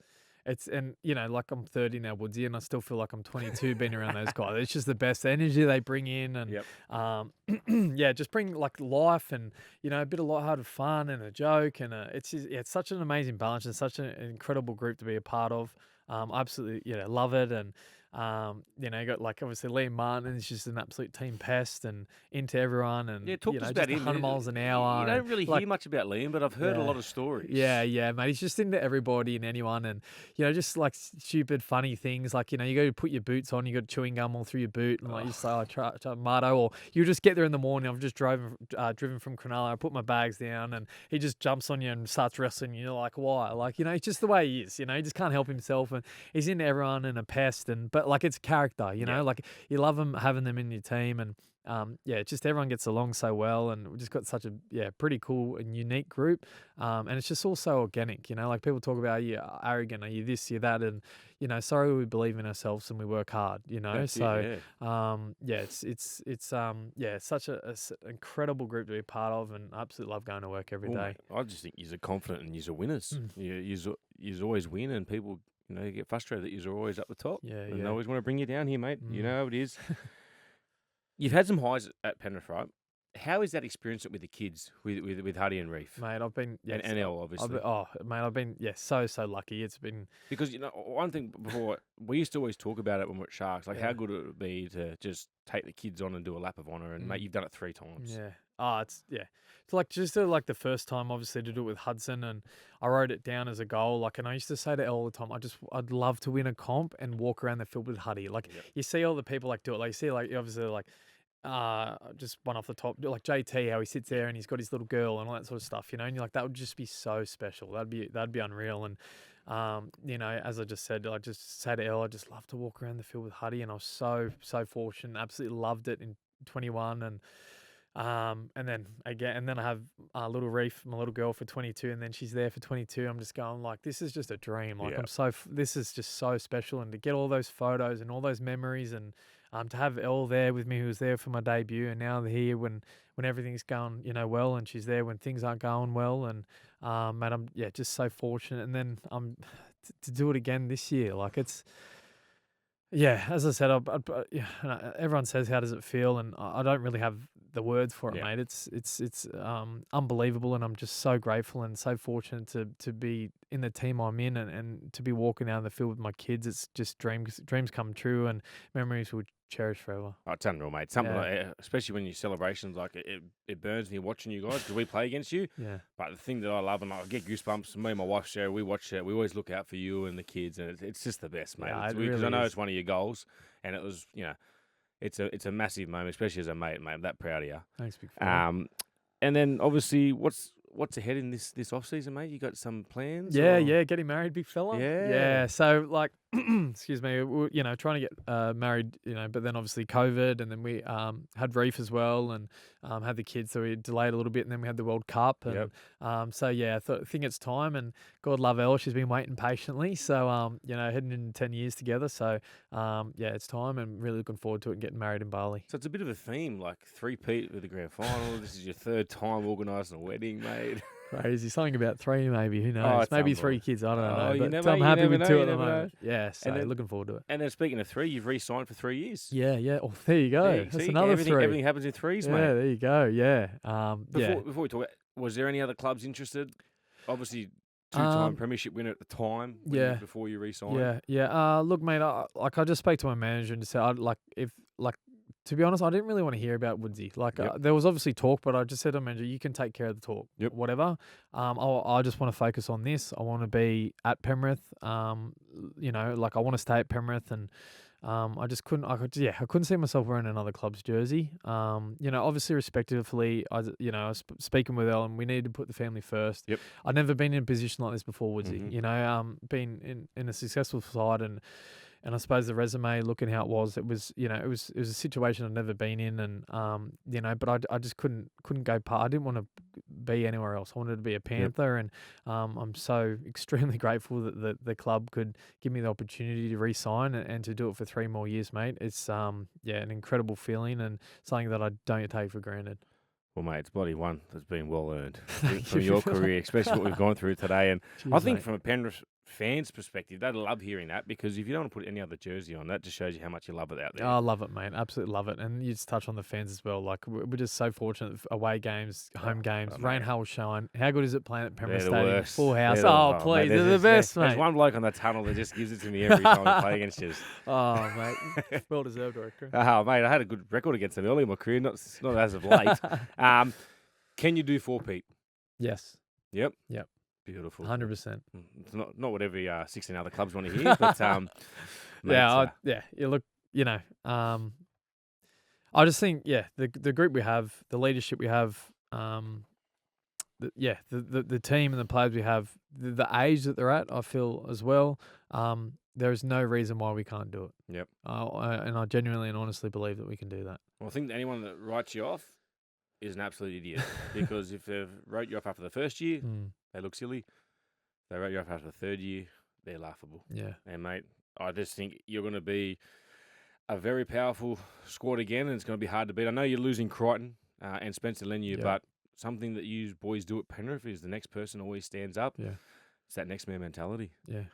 and like, I'm 30 now, Woodsy, and I still feel like I'm 22 being around those guys. It's just the best energy they bring in, and just bring, like, life and a bit of lighthearted fun and a joke, and it's such an amazing balance and such an incredible group to be a part of. Absolutely, love it, and You know, you got like obviously Liam Martin is just an absolute team pest and into everyone, and Yeah, talk you to us know, about just him. 100 miles an hour. You don't really like, hear much about Liam, but I've heard a lot of stories. Yeah, mate. He's just into everybody and anyone, and you know, just like stupid, funny things. Like, you know, you go to put your boots on, you got chewing gum all through your boot, and like you say, I try Marto, or you just get there in the morning. I've just driven from Cronulla. I put my bags down, and he just jumps on you and starts wrestling. You're like, why? Like, you know, it's just the way he is. You know, he just can't help himself, and he's into everyone and a pest. And but like, it's character. You know, like you love him having them in your team, and yeah, just everyone gets along so well, and we just got such a pretty cool and unique group. And it's just all so organic, you know, like people talk about, are you arrogant, are you this, you that, and you know, sorry, we believe in ourselves and we work hard, you know. That's so it's such a incredible group to be part of, and I absolutely love going to work every day. Mate, I just think you're confident and you're winners. You always win, and people, you know, get frustrated that you're always up the top. And they always want to bring you down here, mate. You know how it is. You've had some highs at Penrith, right? How is that experience with the kids, with Huddy and Reef? Mate, I've been... and Elle, obviously. I've been, so lucky. It's been... Because, you know, one thing before, we used to always talk about it when we're at Sharks, like how good it would be to just take the kids on and do a lap of honour, and, mate, you've done it 3 times. Yeah. It's like just like the first time, obviously, to do it with Hudson, and I wrote it down as a goal. Like, and I used to say to Elle all the time, I'd love to win a comp and walk around the field with Huddy. Like, you see all the people like do it. Like, you see, like, obviously, like, just one off the top, like JT, how he sits there and he's got his little girl and all that sort of stuff, you know, and you're like, that would just be so special. That'd be unreal. And you know, as I just said, I just say to Elle, I just love to walk around the field with Huddy, and I was so fortunate, absolutely loved it in 21, and then again, and then I have little Reef, my little girl, for 22, and then she's there for 22. I'm just going like, this is just a dream. Like, this is just so special, and to get all those photos and all those memories, and to have Elle there with me, who was there for my debut, and now here when everything's going, you know, well, and she's there when things aren't going well, and mate, I'm just so fortunate. And then to do it again this year, like it's. Yeah, as I said, everyone says, how does it feel? And I don't really have the words for it, mate. It's unbelievable, and I'm just so grateful and so fortunate to be in the team I'm in, and to be walking out of the field with my kids. It's just dreams come true, and memories we'll cherish forever. Oh, it's unreal, mate. Something like, especially when you celebrations, like it burns me watching you guys, because we play against you. Yeah. But the thing that I love, and I get goosebumps, me and my wife share, we watch it. We always look out for you and the kids, and it's just the best, mate. Yeah, because I know it's one of your goals, and it was, you know, it's a massive moment, especially as a mate, mate. I'm that proud of you. Thanks, big fella. And then obviously, what's ahead in this off season, mate? You got some plans? Yeah, getting married, big fella. Yeah. So like, excuse me, you know, trying to get married, you know, but then obviously COVID, and then we had Reef as well, and had the kids, so we delayed a little bit, and then we had the World Cup, and so I think it's time, and God love Elle, she's been waiting patiently, so you know, heading in 10 years together, so it's time, and really looking forward to it, and getting married in Bali. So it's a bit of a theme, like 3-peat with the grand final. This is your 3rd time organising a wedding, mate. Crazy. Something about 3, maybe. Who knows? Maybe 3 kids. I don't know. But I'm happy with 2 at the moment. Yeah, so looking forward to it. And then speaking of 3, you've re-signed for 3 years. Yeah. Oh, there you go. That's another 3. Everything happens in 3s, mate. Yeah, there you go. Yeah. Before we talk, was there any other clubs interested? Obviously, 2-time premiership winner at the time. Before you re-signed. Yeah. Look, mate. I just spoke to my manager and just said, to be honest, I didn't really want to hear about Woodsy. There was obviously talk, but I just said to my manager, you can take care of the talk, whatever. I just want to focus on this. I want to be at Penrith. You know, like I want to stay at Penrith, and I just couldn't. I couldn't see myself wearing another club's jersey. You know, obviously, respectively, I was speaking with Elle, and we needed to put the family first. I'd never been in a position like this before, Woodsy. You know, been in a successful side, and I suppose the resume, looking how it was a situation I'd never been in, and you know, but I just couldn't go I didn't want to be anywhere else. I wanted to be a Panther, and I'm so extremely grateful that the club could give me the opportunity to re-sign and to do it for 3 more years, mate. It's an incredible feeling, and something that I don't take for granted. Well, mate, it's bloody one that's been well earned from your career, especially what we've gone through today. And I think from a Penrith fans' perspective, they'd love hearing that, because if you don't want to put any other jersey on, that just shows you how much you love it out there. Oh, I love it, mate. Absolutely love it. And you just touch on the fans as well. Like, we're just so fortunate. Away games, home games, rain, mate. hail, shine. How good is it playing at Penrith They're the Stadium? worst. Full house. They're Oh, please. They're the best, mate. There's one bloke on the tunnel that just gives it to me every time we play against you. Oh, mate. Well deserved, I reckon. Oh, mate, I had a good record against them early in my career, not as of late. Can you do 4-peat? Yes. Yep. Yep. Beautiful. 100%. It's not what every 16 other clubs want to hear, but mate, You look, I just think, the group we have, the leadership we have, the team and the players we have, the age that they're at, I feel as well. There is no reason why we can't do it. Yep. And I genuinely and honestly believe that we can do that. Well, I think anyone that writes you off is an absolute idiot, because if they've wrote you off after the first year, they look silly. If they wrote you off after the third year, they're laughable. Yeah. And, mate, I just think you're going to be a very powerful squad again, and it's going to be hard to beat. I know you're losing Crichton and Spencer Leniu, but something that you boys do at Penrith is the next person always stands up. Yeah. It's that next man mentality. Yeah.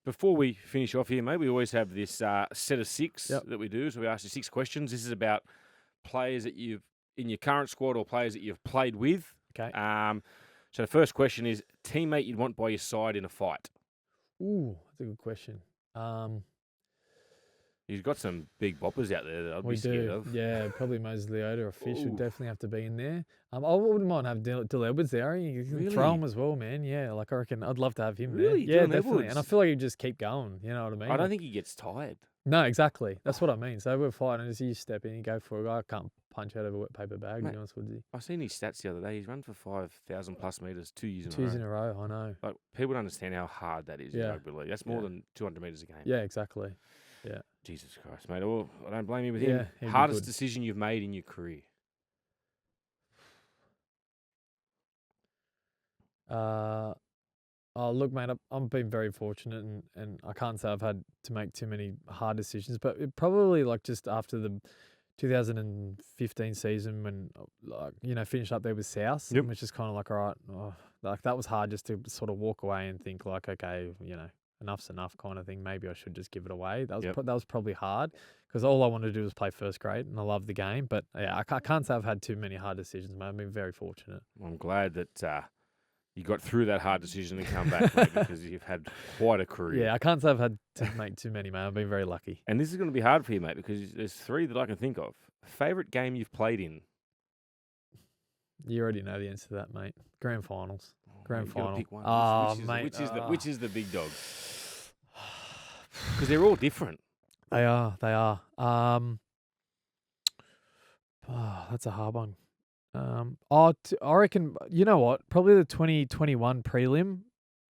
Before we finish off here, mate, we always have this set of 6 that we do. So we ask you 6 questions. This is about players that you've in your current squad or players that you've played with. Okay. So the first question is, teammate you'd want by your side in a fight. Ooh, that's a good question. You've got some big boppers out there that I'd be scared of. Yeah, probably Moses Leota or Fish would definitely have to be in there. I wouldn't mind having Dill Edwards there. You can throw him as well, man. Yeah, like I reckon I'd love to have him there. Yeah, definitely. Edwards? And I feel like he'd just keep going. You know what I mean? I don't think he gets tired. No, exactly. That's what I mean. So we're fighting, as you step in, you go for it. I can't punch out of a wet paper bag, to be honest with you. I seen his stats the other day. He's run for 5,000 plus metres 2 years in a row. 2 years in a row, I know. Like, people don't understand how hard that is in rugby league. That's more than 200 metres a game. Yeah, exactly. Yeah. Jesus Christ, mate. Well, I don't blame you with him. Hardest decision you've made in your career? Oh, look, mate, I've been very fortunate, and I can't say I've had to make too many hard decisions, but it probably like just after the 2015 season when, finished up there with South, which is kind of like, all right, like that was hard just to sort of walk away and think like, okay, enough's enough kind of thing. Maybe I should just give it away. That was probably hard because all I wanted to do was play first grade and I love the game. But yeah, I can't say I've had too many hard decisions, mate. I've been very fortunate. Well, I'm glad that you got through that hard decision and come back, mate, because you've had quite a career. Yeah, I can't say I've had to make too many, mate. I've been very lucky. And this is going to be hard for you, mate, because there's 3 that I can think of. Favourite game you've played in? You already know the answer to that, mate. Grand finals. Grand final. Pick one. Mate. Which is the big dog? Because they're all different. They are. That's a hard one. I reckon, you know what? Probably the 2021 prelim.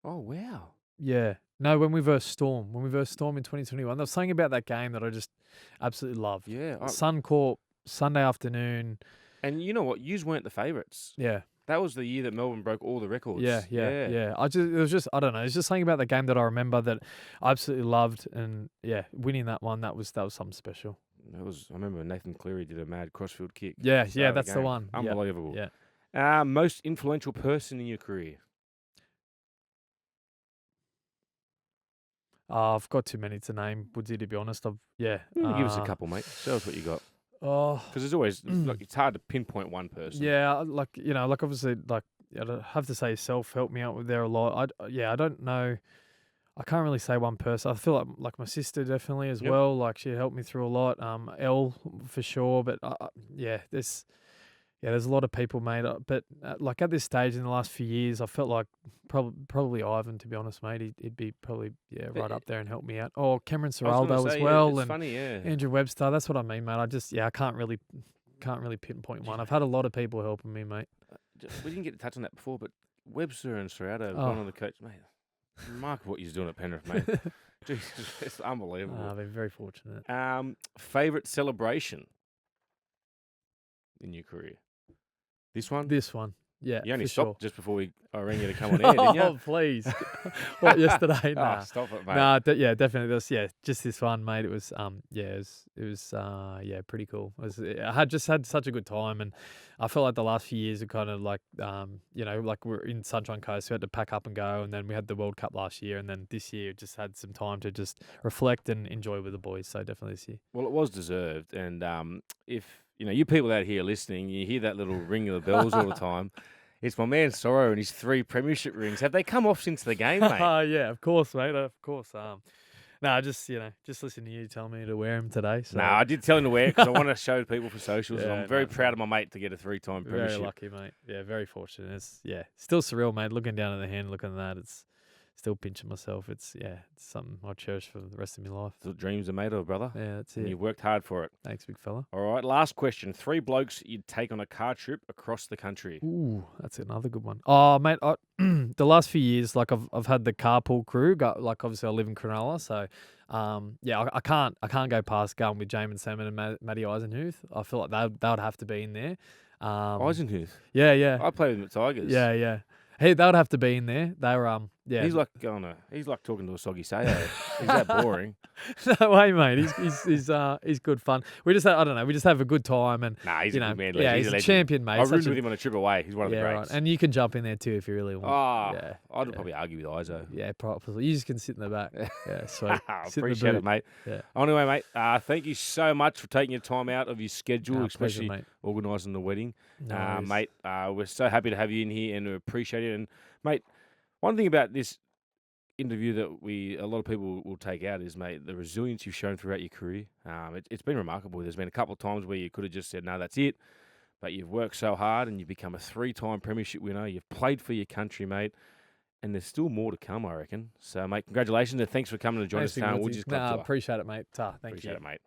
Oh, wow. Yeah. No, when we versed Storm. When we versed Storm in 2021. There was something about that game that I just absolutely loved. Yeah. Suncorp, Sunday afternoon. And you know what? Yous weren't the favourites. Yeah. That was the year that Melbourne broke all the records. Yeah. I don't know. It's just something about the game that I remember that I absolutely loved, and winning that one, that was something special. I remember Nathan Cleary did a mad crossfield kick. Yeah, that's the one. Unbelievable. Yeah. Most influential person in your career? I've got too many to name, Woodsy, to be honest. Give us a couple, mate. Show us what you got. Oh, because there's always it's hard to pinpoint one person. Yeah, obviously, I'd have to say self helped me out with there a lot. I don't know. I can't really say one person. I feel like my sister definitely as well. Like she helped me through a lot. Elle for sure. But there's a lot of people, mate. But like at this stage in the last few years, I felt like probably Ivan, to be honest, mate. He'd be probably right up there and help me out. Oh, Cameron Serraldo as well, and funny, Andrew Webster. That's what I mean, mate. I can't really pinpoint one. I've had a lot of people helping me, mate. We didn't get to touch on that before, but Webster and Serraldo have gone on the coach, mate. Remarkable what you're doing at Penrith, mate. Jesus, it's unbelievable. I've been very fortunate. Favourite celebration in your career? This one? This one. Yeah, You only for stopped sure. just before I rang you to come on air, didn't you? Oh, please. What, yesterday? Oh, Nah. stop it, mate. Nah, yeah, definitely. Just this one, mate. It was, pretty cool. I had just had such a good time, and I felt like the last few years are kind of like, like we're in Sunshine Coast, we had to pack up and go, and then we had the World Cup last year, and then this year just had some time to just reflect and enjoy with the boys. So definitely this year. Well, it was deserved, and if you people out here listening, you hear that little ring of the bells all the time. It's my man Sorrow and his 3 premiership rings. Have they come off since the game, mate? Yeah, of course, mate. Of course. Just listen to you tell me to wear them today. So. No, I did tell him to wear it because I want to show people for socials. And Yeah, I'm very no, proud of my mate to get a 3-time premiership. Very lucky, mate. Yeah, very fortunate. It's still surreal, mate. Looking down at the hand, looking at that, it's still pinching myself. It's something I'll cherish for the rest of my life. That's what dreams are made of, brother. Yeah, that's And it. you've worked hard for it. Thanks, big fella. All right, last question. 3 blokes you'd take on a car trip across the country. Ooh, that's another good one. Oh, mate, the last few years, like I've had the carpool crew. Like obviously I live in Cronulla, so I can't go past going with Jamin Salmon and Matty Eisenhuth. I feel like they would have to be in there. Eisenhuth? Yeah. I played with the Tigers. Yeah. Hey, they would have to be in there. They were He's like talking to a soggy sayo. He's that boring. No way, mate. He's good fun. We just have a good time, and Nah, he's a good man. Yeah, he's a champion, mate. I rooted with him on a trip away. He's one of the greats. Right. And you can jump in there too if you really want. I'd probably argue with Izo. Yeah, probably. You just can sit in the back. Yeah, sweet. Appreciate it, mate. Yeah. Anyway, mate, thank you so much for taking your time out of your schedule, especially especially organising the wedding. No worries. Mate, we're so happy to have you in here and we appreciate it. And, mate, one thing about this interview that a lot of people will take out is, mate, the resilience you've shown throughout your career. It's been remarkable. There's been a couple of times where you could have just said, no, that's it. But you've worked so hard and you've become a 3-time premiership winner. You've played for your country, mate. And there's still more to come, I reckon. So, mate, congratulations and thanks for coming to join us today on Woody's Club Tour. Appreciate it, mate. Thank you. Appreciate it, mate.